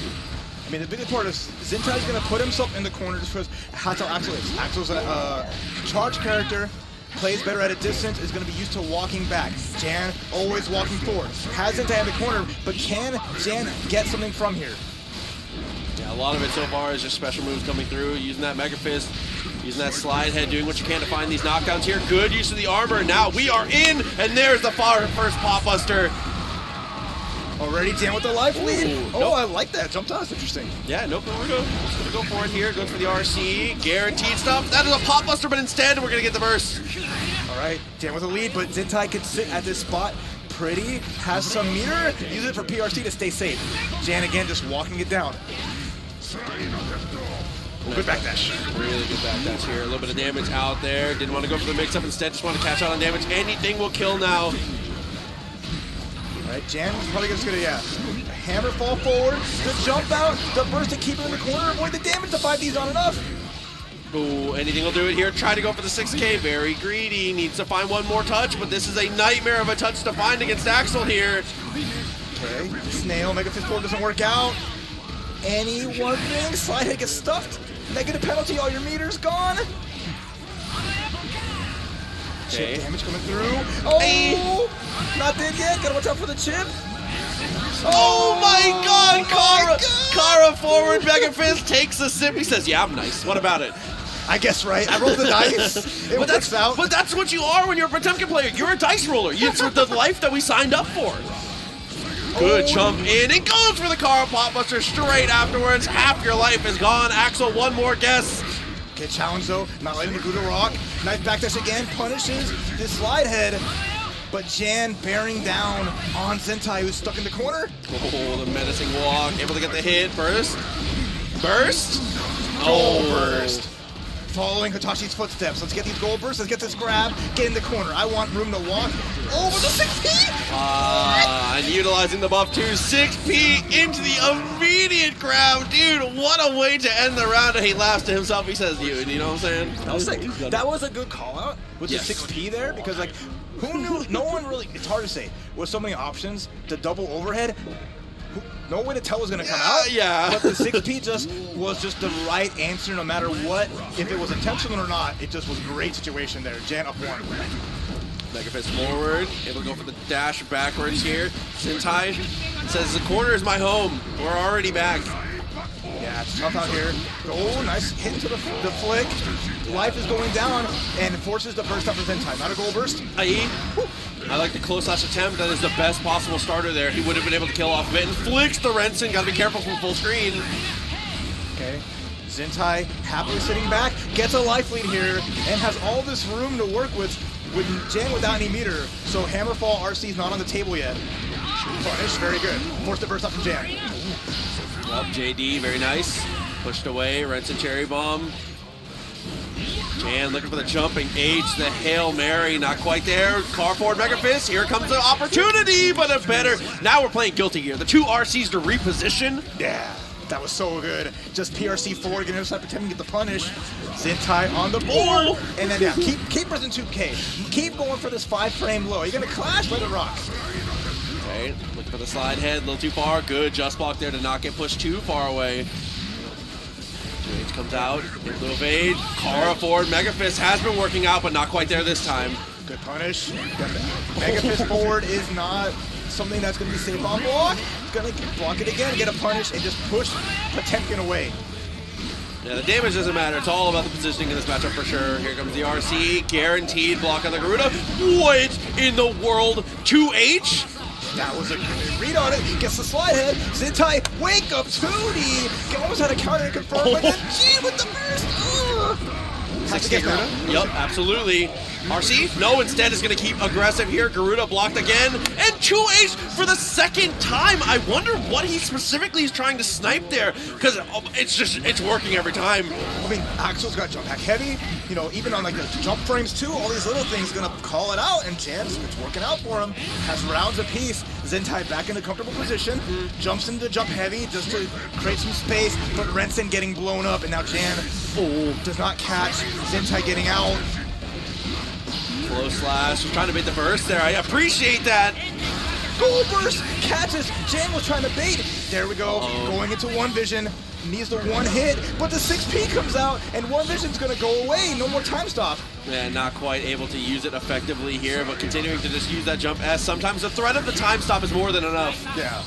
I mean, the biggest part is Zentai's going to put himself in the corner just because that's how Axel is. Axel's a charge character, plays better at a distance, is going to be used to walking back. Jan always walking forward. Has Zentai in the corner, but can Jan get something from here? Yeah, a lot of it so far is just special moves coming through, using that Mega Fist, using that slide head, doing what you can to find these knockdowns here. Good use of the armor. Now we are in, and there's the first Pop Buster. Already Jan with the life lead. Ooh, oh, nope. I like that. Jump toss, interesting. Yeah, nope, we're going to go for it here. Goes for the RC. Guaranteed stuff. That is a Pop Buster, but instead we're going to get the burst. All right, Jan with a lead, but Zentai can sit at this spot. Pretty, has some meter, use it for PRC to stay safe. Jan again just walking it down. Good backdash. Really good backdash here. A little bit of damage out there. Didn't want to go for the mix-up. Instead, just want to catch out on damage. Anything will kill now. All right, Jan is probably just going to, hammer fall forward, the jump out, the burst to keep it in the corner, avoid the damage. The 5D's not enough. Ooh, anything will do it here. Try to go for the 6K. Very greedy. Needs to find one more touch, but this is a nightmare of a touch to find against Axel here. Okay, Snail, Mega Fist forward doesn't work out. Any one thing, slide hit gets stuffed. Negative penalty, all your meters gone. Okay. Chip damage coming through. Oh, not dead yet. Gotta watch out for the chip. Oh my God, Kara forward, Mega Fist takes a sip. He says, yeah, I'm nice. What about it? I guess right. I rolled the dice. It works out. But that's what you are when you're a Potemkin player. You're a dice roller. It's the life that we signed up for. Good jump in, and goes for the Kara Pop Buster straight afterwards. Half your life is gone. Axel, one more guess. Okay, challenge though, not letting the Gouda rock. Nice backdash again, punishes the slide head. But Jan bearing down on Zentai, who's stuck in the corner. Oh, the menacing walk, able to get the hit. Burst. Burst. Goal burst. Following Hitashi's footsteps. Let's get these goal bursts. Let's get this grab. Get in the corner. I want room to walk. Over the 6P. And utilizing the buff too. 6P into the immediate grab. Dude, what a way to end the round. And he laughs to himself. He says, you know what I'm saying? That was a good call out with the 6P there because, like, who knew? No one really, it's hard to say. With so many options, the double overhead, no way to tell was going to come out. Yeah. But the 6P was just the right answer no matter what. If it was intentional or not, it just was a great situation there. Jan up one. Mega Fist forward, able to go for the dash backwards here. Zentai says, the corner is my home. We're already back. Yeah, it's tough out here. Oh, nice hit into the flick. Life is going down and forces the burst up for Zentai. Not a goal burst. I like the close slash attempt. That is the best possible starter there. He would have been able to kill off of it and flicks the Renson. Gotta be careful from full screen. Okay. Zentai happily sitting back, gets a life lead here, and has all this room to work with Jan without any meter. So Hammerfall RC is not on the table yet. Punish, very good. Force the burst up from Jan. Up JD, very nice. Pushed away, Renson Cherry Bomb. Jan looking for the jumping H, the Hail Mary, not quite there. Car forward Mega Fist, here comes the opportunity, but a better. Now we're playing Guilty Gear. The two RCs to reposition. Yeah, that was so good. Just PRC forward, get inside, pretend to get the punish. Zentai on the board. And then, keep pressing 2K. Keep going for this 5-frame low. You're going to clash, let it rock. Okay, look for the slide head, a little too far. Good just block there to not get pushed too far away. 2H comes out, able to evade. Kara forward, Mega Fist has been working out, but not quite there this time. Good punish. Mega Fist forward is not something that's going to be safe on block. He's going to block it again, get a punish, and just push Potemkin away. Yeah, the damage doesn't matter. It's all about the positioning in this matchup for sure. Here comes the RC. Guaranteed block on the Garuda. What in the world? 2H? That was a good read on it. Gets the slide head. Zintai, wake up 2D. Almost had a counter to confirm, but then G with the burst. Has to get Garuda. Yep, absolutely. RC? No, instead is going to keep aggressive here. Garuda blocked again. And 2H for the second time. I wonder what he specifically is trying to snipe there, because it's working every time. I mean, Axel's got jump hack heavy. You know, even on like the jump frames too, all these little things gonna call it out, and Jan's, it's working out for him. Has rounds apiece. Zintai back in a comfortable position. Jumps into jump heavy just to create some space, but Rensen getting blown up, and now Jan does not catch. Zintai getting out. Slow slash, trying to bait the burst there. I appreciate that. Goal burst catches. Jan was trying to bait. There we go. Going into one vision. Needs the one hit, but the 6P comes out, and one vision's gonna go away. No more time stop. Yeah, not quite able to use it effectively here, but continuing to just use that jump S. Sometimes the threat of the time stop is more than enough. Yeah.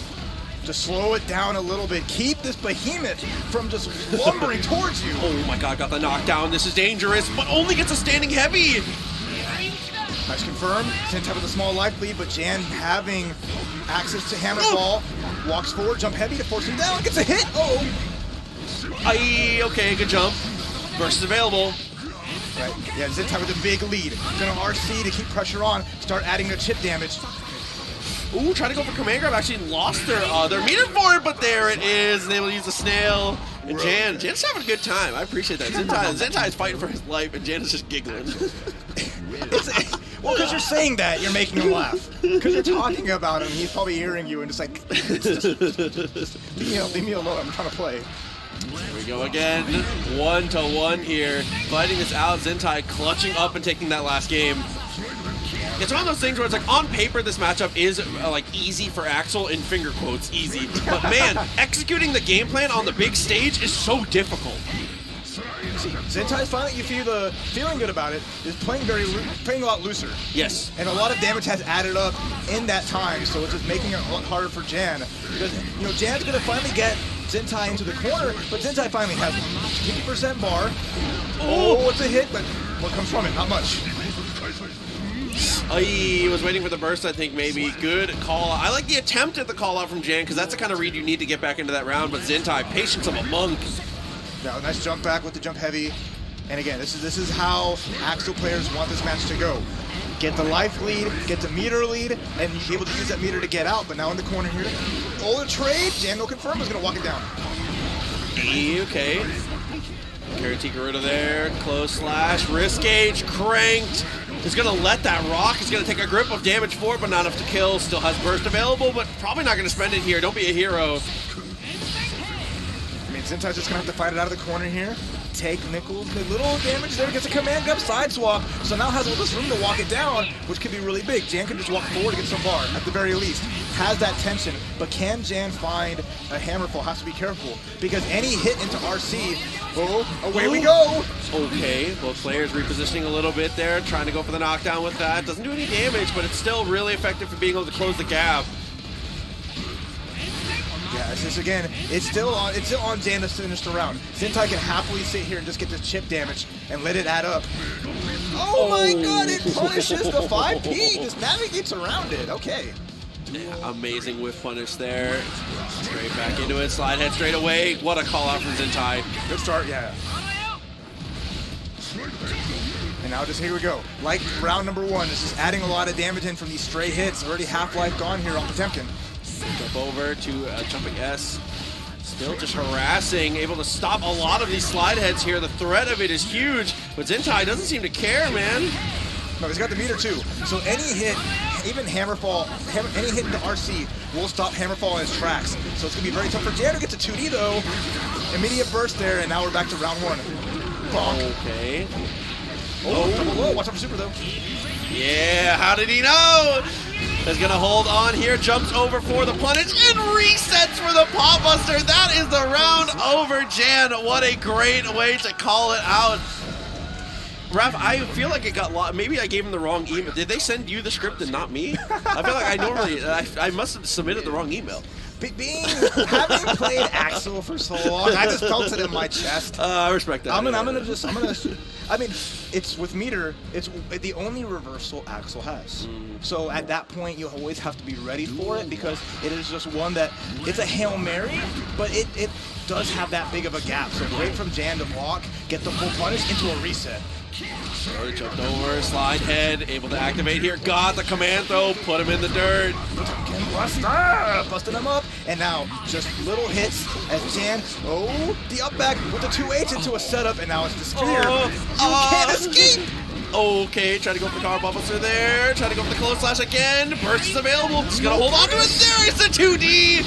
Just slow it down a little bit. Keep this behemoth from just lumbering towards you. Oh my god, got the knockdown. This is dangerous, but only gets a standing heavy. Nice confirm. Zintai with a small life lead, but Jan having access to Hammerfall. Walks forward, jump heavy to force him down. Gets a hit. Okay, good jump. Burst is available. Right. Yeah, Zintai with a big lead. Gonna RC to keep pressure on. Start adding the chip damage. Ooh, trying to go for command grab. Actually lost their meter for it, but there it is. And able to use the snail. And Jan's having a good time. I appreciate that. Zintai is fighting for his life, and Jan is just giggling. Well, because you're saying that, you're making him laugh. Because you're talking about him, he's probably hearing you and just like, leave me alone, I'm trying to play. Here we go again. 1-1 here. Fighting this out, Zintai clutching up and taking that last game. It's one of those things where it's like, on paper, this matchup is like easy for Axel, in finger quotes, easy. But man, executing the game plan on the big stage is so difficult. See, Zintai's finally, you feel the feeling good about it, is playing a lot looser. Yes. And a lot of damage has added up in that time, so it's just making it a lot harder for Jan. Because, you know, Jan's gonna finally get Zintai into the corner, but Zintai finally has 50% bar. Oh, it's a hit, but what comes from it? Not much. He was waiting for the burst, I think, maybe. Good call. I like the attempt at the call out from Jan, because that's the kind of read you need to get back into that round, but Zintai, patience of a monk. Yeah, nice jump back with the jump heavy. And again, this is how Axel players want this match to go. Get the life lead, get the meter lead, and you'll be able to use that meter to get out. But now in the corner here, the trade, Jan no confirm is going to walk it down. Okay. Guarantee Garuda there, close slash, wrist gauge, cranked. He's going to let that rock. He's going to take a grip of damage for it, but not enough to kill. Still has burst available, but probably not going to spend it here. Don't be a hero. I mean, Zintai's just going to have to fight it out of the corner here. Take Nichols, the little damage there, gets a command grab side swap, so now has all this room to walk it down, which could be really big. Jan can just walk forward to get some bar, at the very least. Has that tension, but can Jan find a hammerfall? Has to be careful, because any hit into RC, away we go! Okay, both players repositioning a little bit there, trying to go for the knockdown with that. Doesn't do any damage, but it's still really effective for being able to close the gap. Yeah, it's just, again, it's still on Jan to finish the round. Zintai can happily sit here and just get this chip damage and let it add up. Oh my god, it punishes the 5P, just navigates around it, okay. Yeah, amazing whiff punish there. Straight back into it, slide head straight away. What a call out from Zintai. Good start, yeah. And now just here we go. Like round number 1, this is adding a lot of damage in from these stray hits. Already half-life gone here on Potemkin. Jump over to jumping S. Still just harassing, able to stop a lot of these slide heads here. The threat of it is huge, but Zintai doesn't seem to care, man. No, he's got the meter too. So any hit, even Hammerfall, any hit into RC will stop Hammerfall in its tracks. So it's going to be very tough for Jan to get to 2D though. Immediate burst there, and now we're back to round 1. Bonk. Okay. Oh, double low. Watch out for super though. Yeah, how did he know? is going to hold on here, jumps over for the punish, and resets for the Pop Buster. That is the round over, Jan. What a great way to call it out. Raph, I feel like it got lost. Maybe I gave him the wrong email. Did they send you the script and not me? I feel like I must have submitted the wrong email. Having played Axel for so long, I just felt it in my chest. I respect that. I mean, it's with meter, it's the only reversal Axel has. So at that point, you always have to be ready for it because it is just one that, it's a Hail Mary, but it does have that big of a gap. So great from Jan to block, get the full punish into a reset. Already jumped over, slide head, able to activate here. Got the command throw, put him in the dirt. Busting him up, and now just little hits as Jan, the up back with the 2H into a setup, and now it's the spear. You can't escape! Okay, try to go for the car buster there, try to go for the close slash again. Burst is available, just gonna hold on to it. There is the 2D!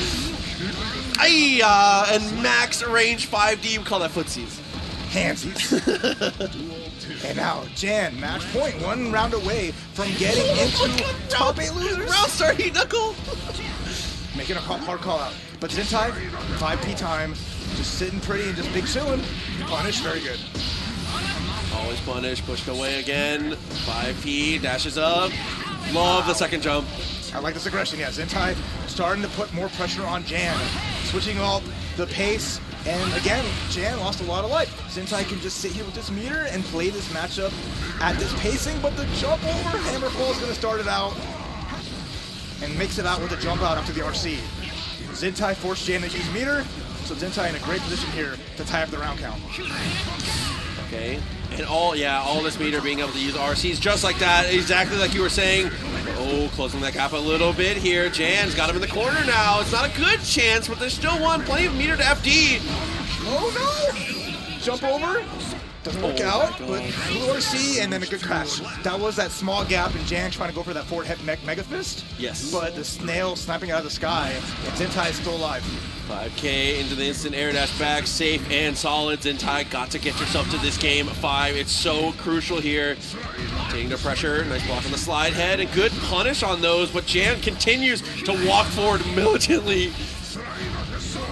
And max range 5D, we call that footsies. Handsies. And now Jan, match point, 1 round away from getting into top 8 losers. Round start, Knuckle. Making a hard call out. But Zentai, 5P time, just sitting pretty and just big chilling. Punish, very good. Always punish, pushed away again. 5P, dashes up. Love the second jump. I like this aggression, yeah. Zentai starting to put more pressure on Jan. Switching up the pace. And again, Jan lost a lot of life. Zentai can just sit here with this meter and play this matchup at this pacing, but the jump over, Hammerfall is going to start it out and makes it out with a jump out after the RC. Zentai forced Jan to use meter, so Zentai in a great position here to tie up the round count. Okay, and all this meter being able to use RCs just like that, exactly like you were saying. Oh, closing that gap a little bit here. Jan's got him in the corner now. It's not a good chance, but there's still one. Plenty of meter to FD. Oh no! Jump over. Doesn't work out, but blue RC and then a good crash. That was that small gap and Jan trying to go for that forward head Mega Fist. Yes. But the snail sniping out of the sky, and Zentai is still alive. 5K into the instant air dash back, safe and solid. Zentai, got to get yourself to this game 5. It's so crucial here. Taking the pressure, nice block on the slide head, and good punish on those, but Jan continues to walk forward militantly.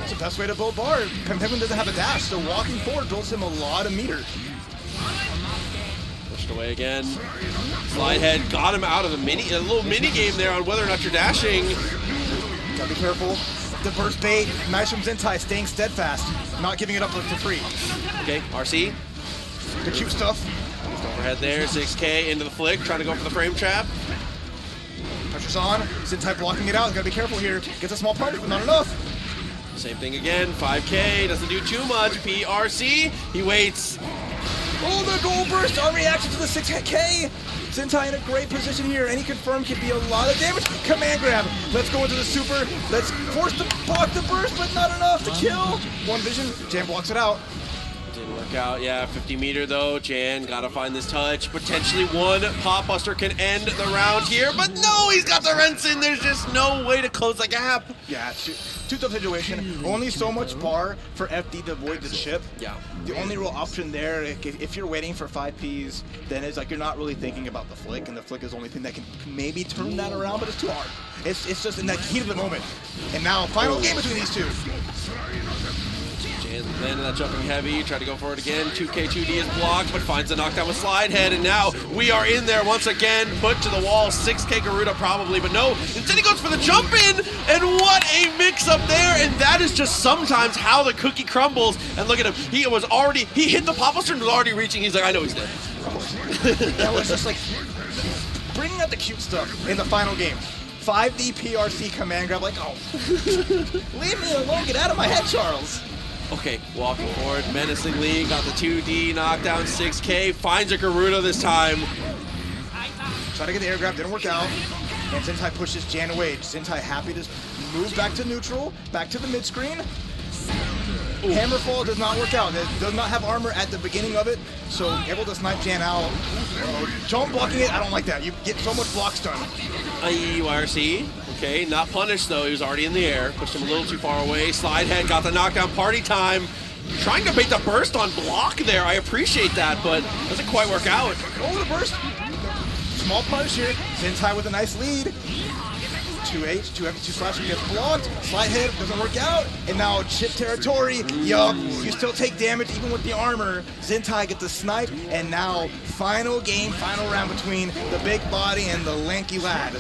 It's the best way to build bar. Penguin doesn't have a dash, so walking forward builds him a lot of meter. Pushed away again. Slide head got him out of the little mini game there on whether or not you're dashing. Gotta be careful. The burst bait, nice from Zentai, staying steadfast, not giving it up for free. Okay, RC. The cute stuff. Just overhead there, 6K into the flick, trying to go for the frame trap. Pressure's on, Zentai blocking it out, gotta be careful here. Gets a small punish, but not enough. Same thing again, 5K, doesn't do too much. PRC, he waits. Oh, the gold burst on reaction to the 6K. Zentai in a great position here. Any confirm could be a lot of damage. Command grab. Let's go into the super. Let's force the block the burst, but not enough to kill. One vision. Jan blocks it out. Didn't work out. Yeah, 50 meter though. Jan gotta find this touch. Potentially one Pop Buster can end the round here, but no, he's got the rents in. There's just no way to close the gap. Yeah, too tough situation. Only so much bar for FD to avoid the chip. Yeah. The only real option there, if you're waiting for 5Ps, then it's like you're not really thinking about the flick, and the flick is the only thing that can maybe turn that around, but it's too hard. It's just in that heat of the moment. And now, final game between these two. Jan landing that jumping heavy, tried to go for it again. 2K2D is blocked, but finds the knockdown with slide head, and now we are in there once again. Put to the wall, 6K Garuda probably, but no. Instead he goes for the jump in, and what a mix up there, and that is just sometimes how the cookie crumbles. And look at him, he hit the Pop Buster and was already reaching. He's like, I know he's dead. That was just like bringing out the cute stuff in the final game. 5D PRC command grab, like, oh, leave me alone, get out of my head, Charles. Okay, walking forward menacingly, got the 2D knockdown, 6K, finds a Garuda this time. Try to get the air grab, didn't work out. And Zentai pushes Jan away. Zentai happy to move back to neutral, back to the mid screen. Hammerfall does not work out. It does not have armor at the beginning of it, so able to snipe Jan out. Jump blocking it, I don't like that. You get so much block stun. YRC. Okay, not punished though. He was already in the air. Pushed him a little too far away. Slide head, got the knockdown. Party time. Trying to bait the burst on block there. I appreciate that, but doesn't quite work out. Oh, the burst. Small punish here. Zentai with a nice lead. 2H, 2 slash gets blocked, slide hit, doesn't work out, and now chip territory, yup, you still take damage even with the armor. Zentai gets the snipe, and now final game, final round between the big body and the lanky lad.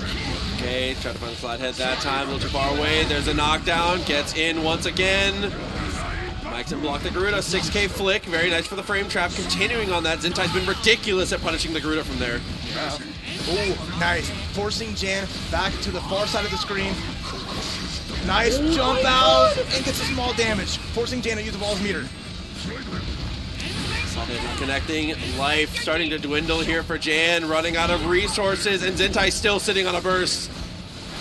Okay, try to find the slide head that time, a little too far away. There's a knockdown, gets in once again. Mike's and block the Garuda, 6K flick, very nice for the frame trap. Continuing on that, Zentai's been ridiculous at punishing the Garuda from there. Yeah. Oh, nice. Forcing Jan back to the far side of the screen. Nice jump out and gets a small damage. Forcing Jan to use the ball's meter. Connecting, life starting to dwindle here for Jan, running out of resources, and Zentai still sitting on a burst.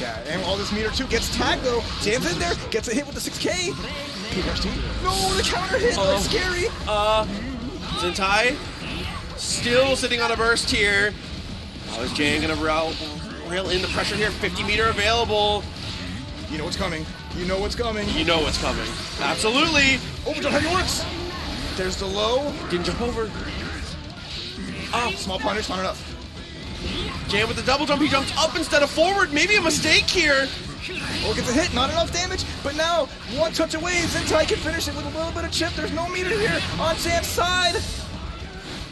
Yeah, and all this meter too gets tagged though. Jan's in there, gets a hit with the 6K. No, the counter hit, that's scary. Zentai still sitting on a burst here. How is Jan gonna rail in the pressure here? 50 meter available. You know what's coming. You know what's coming. You know what's coming. Absolutely. Overdrive heavy works. There's the low. Didn't jump over. Small punish, not enough. Jan with the double jump, he jumps up instead of forward. Maybe a mistake here. Oh, gets a hit, not enough damage, but now one touch away, Zentai can finish it with a little bit of chip. There's no meter here on Jan's side.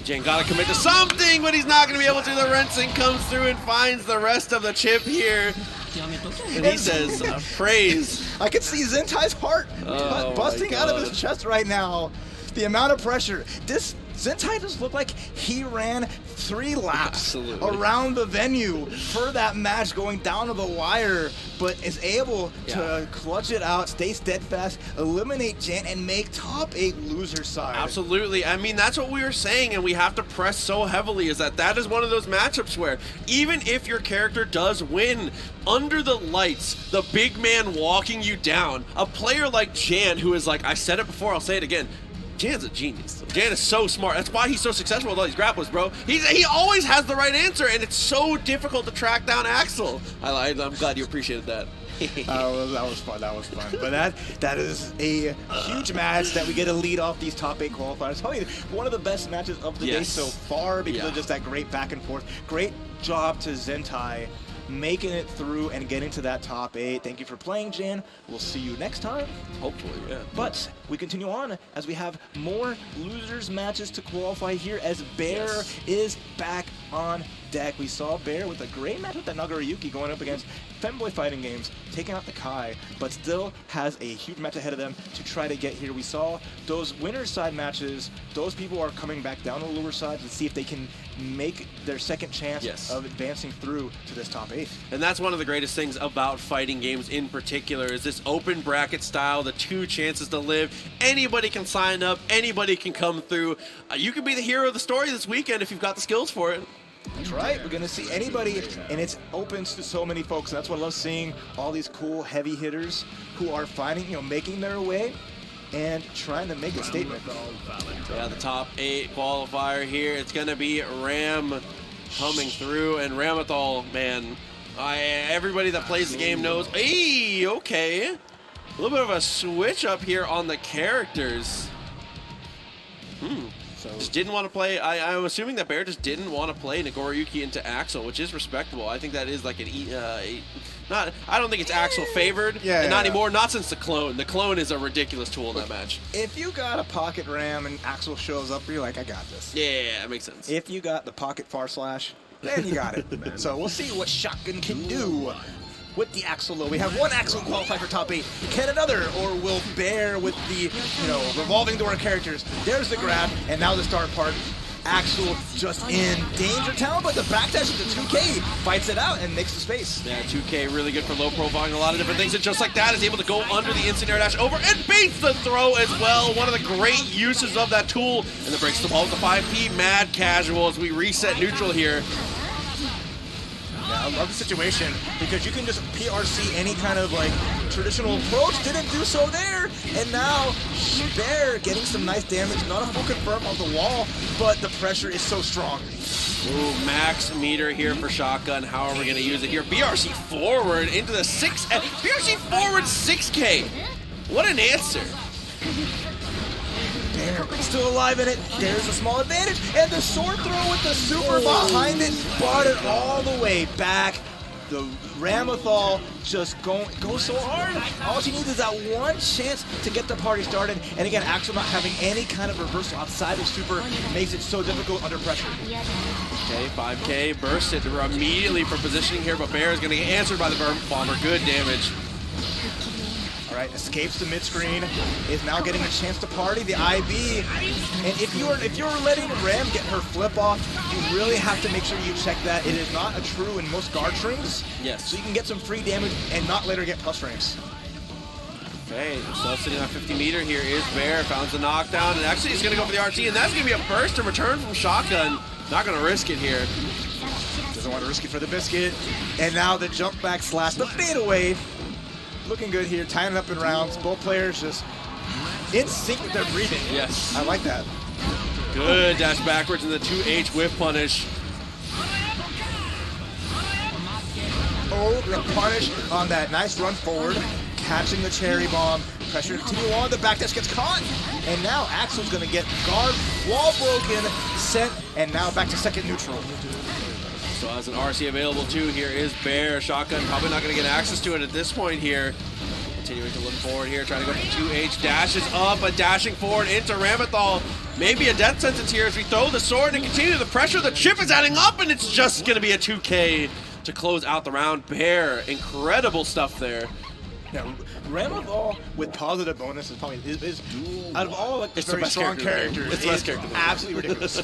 Jan gotta commit to something, but he's not gonna be able to. The Rinsing comes through and finds the rest of the chip here. And he says, praise. I can see Zentai's heart busting out of his chest right now. The amount of pressure. This Zentai just looked like he ran 3 laps around the venue for that match, going down to the wire, but is able to clutch it out, stay steadfast, eliminate Jan, and make top 8 loser side. Absolutely. I mean, that's what we were saying, and we have to press so heavily, is that is one of those matchups where even if your character does win, under the lights, the big man walking you down, a player like Jan, who is like, I said it before, I'll say it again, Jan's a genius. Jan is so smart. That's why he's so successful with all these grapples, bro. He always has the right answer, and it's so difficult to track down Axel. I'm glad you appreciated that. That was fun. That was fun. But that is a huge match that we get to lead off these top 8 qualifiers. Probably one of the best matches of the day so far because of just that great back and forth. Great job to Zentai making it through and getting to that top 8. Thank you for playing, Jan. We'll see you next time. Hopefully, yeah. But we continue on as we have more losers matches to qualify here as Bear is back on deck. We saw Bear with a great match with that Nagarayuki going up against Femboy Fighting Games, taking out the Kai, but still has a huge match ahead of them to try to get here. We saw those winner's side matches. Those people are coming back down to the lower side to see if they can make their second chance of advancing through to this top 8. And that's one of the greatest things about fighting games in particular is this open bracket style, the 2 chances to live. Anybody can sign up, anybody can come through. You can be the hero of the story this weekend if you've got the skills for it. That's right. We're going to see anybody, and it's open to so many folks. And that's what I love seeing, all these cool heavy hitters who are finding, making their way and trying to make a statement. Yeah, the top 8 qualifier here. It's going to be Ram coming through, and Ramathal, man, everybody that plays the game knows. Hey, okay. A little bit of a switch up here on the characters. So just didn't want to play. I'm assuming that Bear just didn't want to play Nagoriyuki into Axel, which is respectable. I think that is like an I don't think it's Axel favored. And not anymore. Not since the clone. The clone is a ridiculous tool in that match. If you got a pocket ram and Axel shows up, you're like, I got this. Yeah, that makes sense. If you got the pocket far slash, then you got it. So we'll see what Shotgun can do with the Axel low. We have one Axel qualify for top 8. Can another, or will Bear with the, revolving door characters? There's the grab, and now the start part. Axel just in danger town, but the backdash into 2K fights it out and makes the space. Yeah, 2K really good for low profiling a lot of different things, and just like that is able to go under the instant air dash over and baits the throw as well. One of the great uses of that tool, and it breaks the ball with the 5P. Mad casual as we reset neutral here. Yeah, I love the situation because you can just PRC any kind of traditional approach. Didn't do so there, and now Bear getting some nice damage. Not a full confirm on the wall, but the pressure is so strong. Ooh, max meter here for Shotgun. How are we going to use it here? BRC forward into the 6. BRC forward 6K. What an answer. Bear still alive in it. There's a small advantage, and the sword throw with the super behind it brought it all the way back. the Ramlethal just goes so hard. All she needs is that one chance to get the party started. And again, Axel not having any kind of reversal outside of super makes it so difficult under pressure. Okay, 5K bursted immediately for positioning here, but Bear is going to get answered by the Bomber. Good damage. All right, escapes the mid screen, is now getting a chance to party the IB. And if you're letting Ram get her flip off, you really have to make sure you check that. It is not a true in most guard strings. Yes. So you can get some free damage and not let her get plus frames. Okay, still sitting on 50 meter here is Bear, found the knockdown, and actually he's going to go for the RT, and that's going to be a burst in return from Shotgun. Not going to risk it here. Doesn't want to risk it for the biscuit. And now the jump back slash, the fadeaway. Looking good here, tying it up in rounds. Both players just in sync with their breathing. Yes. I like that. Good dash backwards in the 2H whiff punish. Oh, the punish on that nice run forward, catching the cherry bomb. Pressure to continue on, the back dash gets caught. And now Axel's gonna get guard, wall broken, sent, and now back to second neutral. So as an RC available too, here is Bear. Shotgun probably not going to get access to it at this point here. Continuing to look forward here, trying to go for 2H. Dashes up, but dashing forward into Ramlethal. Maybe a death sentence here as we throw the sword and continue the pressure. The chip is adding up, and it's just going to be a 2K to close out the round. Bear, incredible stuff there. Now, Ramlethal with positive bonus is probably is out of all like the very strong characters. It's the best character. Absolutely ridiculous.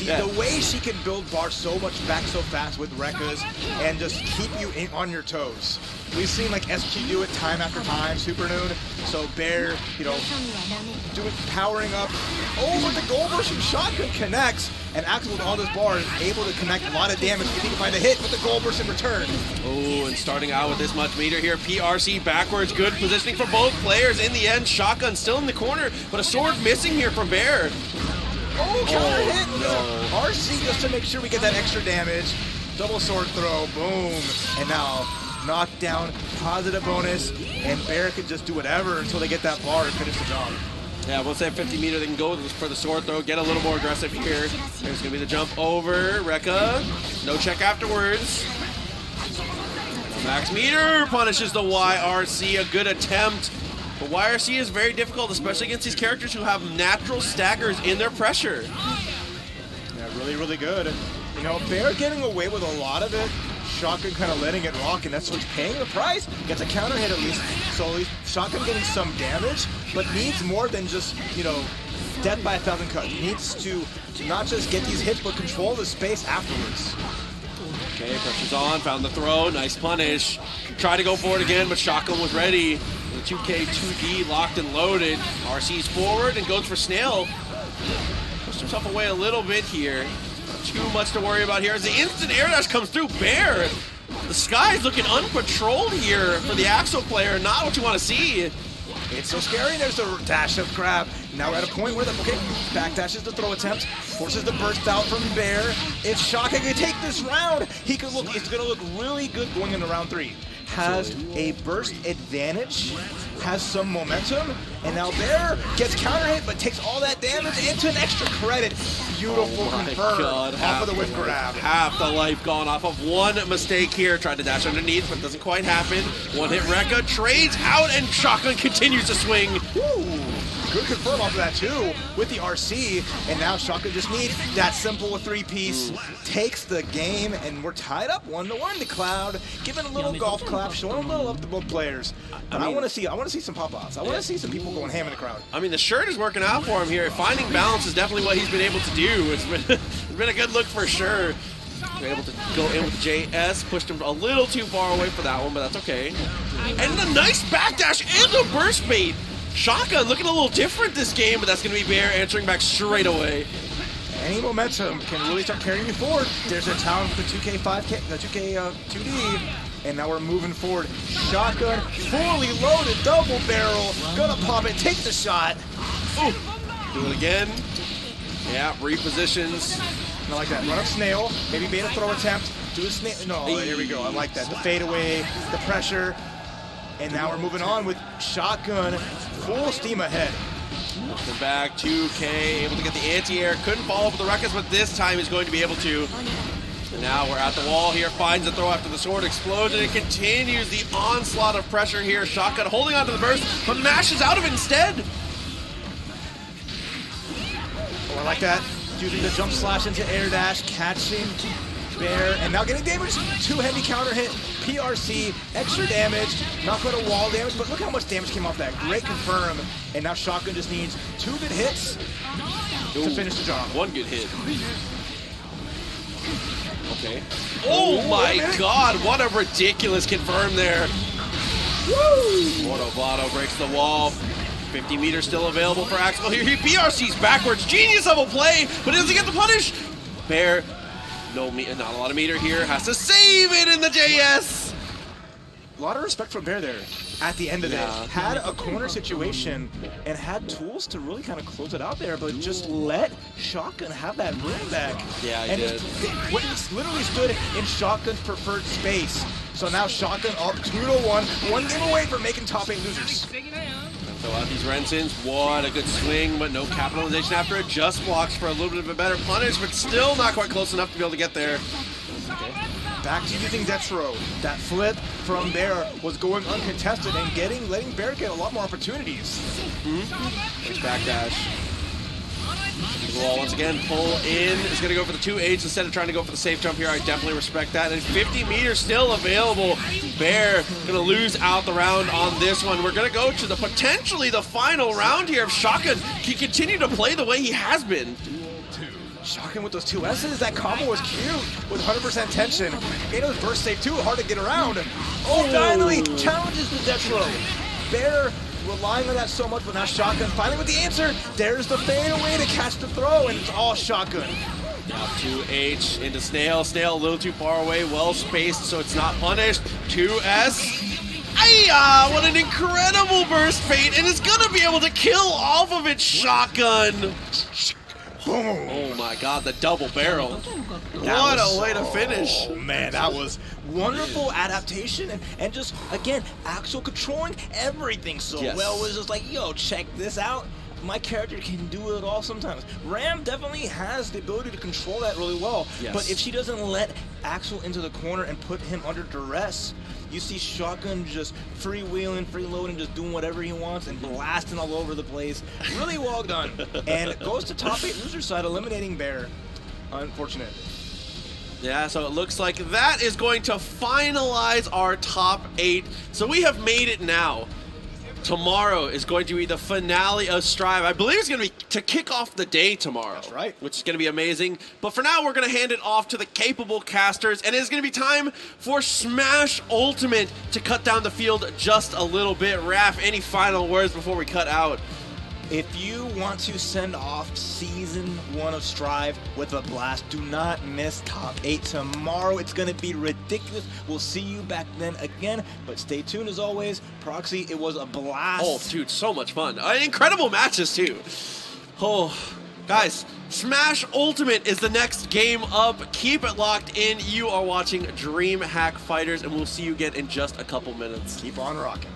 The way she can build bars so much back so fast with Rekkas and just keep you on your toes. We've seen like SQ do it time after time, Super Noon. So Bear, powering up. Oh, but the gold burst from Shotgun connects, and Axel with all this bar is able to connect a lot of damage if he can find a hit with the gold burst in return. Oh, and starting out with this much meter here, PRC backwards, good positioning for both players. In the end, Shotgun still in the corner, but a sword missing here from Bear. Oh, counter hit! No. RC just to make sure we get that extra damage. Double sword throw, boom. And now knockdown, positive bonus, and Bear can just do whatever until they get that bar and finish the job. Yeah, once they have 50 meter, they can go for the sword throw, get a little more aggressive here. There's gonna be the jump over, Rekka. No check afterwards. Max meter punishes the YRC, a good attempt. But YRC is very difficult, especially against these characters who have natural staggers in their pressure. Yeah, really, really good. Bear getting away with a lot of it. Shotgun kind of letting it rock, and that's what's paying the price. Gets a counter hit at least. So at least Shotgun getting some damage, but needs more than just, death by 1,000 cuts. Needs to not just get these hits, but control the space afterwards. Okay, pressure's on, found the throw, nice punish. Tried to go for it again, but Shotgun was ready. The 2K, 2D locked and loaded. RC's forward and goes for Snail. Pushed himself away a little bit here. Too much to worry about here as the instant air dash comes through. Bear, the sky is looking unpatrolled here for the Axel player. Not what you want to see. It's so scary. There's the dash of grab. Now we're at a point where back dashes the throw attempt, forces the burst out from Bear. If Shotgun can take this round, it's going to look really good going into round 3. Has a burst advantage, has some momentum, and now Bear gets counter hit, but takes all that damage into an extra credit. Beautiful confirm off of the whiff grab. Half the life gone off of one mistake here. Tried to dash underneath, but doesn't quite happen. One hit Rekka, trades out, and Shotgun continues to swing. Woo. Good confirm off of that too with the RC, and now Shotgun just needs that simple 3-piece, takes the game, and we're tied up 1-1 to Cloud, giving a little golf clap, showing a little love to both players. But I want to see some pop-offs. I want to see some people going ham in the crowd. I mean, the shirt is working out for him here. Finding balance is definitely what he's been able to do. It's been a good look for sure. Been able to go in with JS, pushed him a little too far away for that one, but that's okay. And a nice backdash and a burst bait. Shotgun looking a little different this game, but that's going to be Bear answering back straight away. Any momentum can really start carrying you forward. There's a town for the 2K 5K, the 2K 2D, and now we're moving forward. Shotgun, fully loaded, double barrel, gonna pop it, take the shot. Ooh. Do it again. Yeah, repositions. I like that. Run up Snail, maybe bait a throw attempt, do a Snail. No, here we go. I like that. The fadeaway, the pressure. And now we're moving on with Shotgun, full steam ahead. The back, 2K, able to get the anti-air. Couldn't follow up with the Rekkas, but this time he's going to be able to. And now we're at the wall here, finds the throw after the sword explosion, and continues the onslaught of pressure here. Shotgun holding onto the burst, but mashes out of it instead. Oh, I like that. Using the jump slash into air dash, catching Bear, and now getting damage. 2 heavy counter hit, PRC, extra damage, not going to wall damage, but look how much damage came off that. Great confirm, and now Shotgun just needs 2 good hits to finish the job. 1 good hit. Okay. Oh my god, what a ridiculous confirm there. Woo! Blotto breaks the wall. 50 meters still available for Axel here. He PRC's backwards. Genius of a play, but does he get the punish? Bear, not a lot of meter here. Has to save it in the JS. A lot of respect for Bear there at the end of it. Had a corner situation and had tools to really kind of close it out there, but just let Shotgun have that room back. Yeah, he and did. He literally stood in Shotgun's preferred space. So now Shotgun up 2-1, 1 game away from making top 8 losers. Fill out these Rensons. What a good swing, but no capitalization after it. Just blocks for a little bit of a better punish, but still not quite close enough to be able to get there. Okay. Back to using Death Throw. That flip from Bear was going uncontested and letting Bear get a lot more opportunities. Nice backdash. The wall once again, pull in. Is going to go for the 2H instead of trying to go for the safe jump here. I definitely respect that. And 50 meters still available. Bear going to lose out the round on this one. We're going to go to potentially the final round here. If Shotgun can continue to play the way he has been. Shotgun with those 2 S's. That combo was cute with 100% tension. Gato's burst save too, hard to get around. Oh, finally challenges the Death Throw. Bear relying on that so much, but now Shotgun finally with the answer. There's the fadeaway to catch the throw, and it's all Shotgun. Now 2H into Snail. Snail a little too far away, well spaced, so it's not punished. 2S. Ayah! What an incredible burst bait, and it's gonna be able to kill off of it. Shotgun. Boom. Oh my god, the double barrel. What a way to finish. Oh man, that was wonderful adaptation and just, again, Axel controlling everything so well. It was just like, yo, check this out. My character can do it all sometimes. Ram definitely has the ability to control that really well. But if she doesn't let Axel into the corner and put him under duress, you see Shotgun just freewheeling, freeloading, just doing whatever he wants and blasting all over the place. Really well done. And it goes to top 8 loser side, eliminating Bear. Unfortunate. Yeah, so it looks like that is going to finalize our top 8. So we have made it now. Tomorrow is going to be the finale of Strive. I believe it's going to be to kick off the day tomorrow. That's right. Which is going to be amazing. But for now, we're going to hand it off to the capable casters, and it's going to be time for Smash Ultimate to cut down the field just a little bit. Raph, any final words before we cut out? If you want to send off Season 1 of Strive with a blast, do not miss Top 8 tomorrow. It's going to be ridiculous. We'll see you back then again, but stay tuned as always. Proxy, it was a blast. Oh, dude, so much fun. Incredible matches, too. Oh, guys, Smash Ultimate is the next game up. Keep it locked in. You are watching DreamHack Fighters, and we'll see you again in just a couple minutes. Keep on rocking.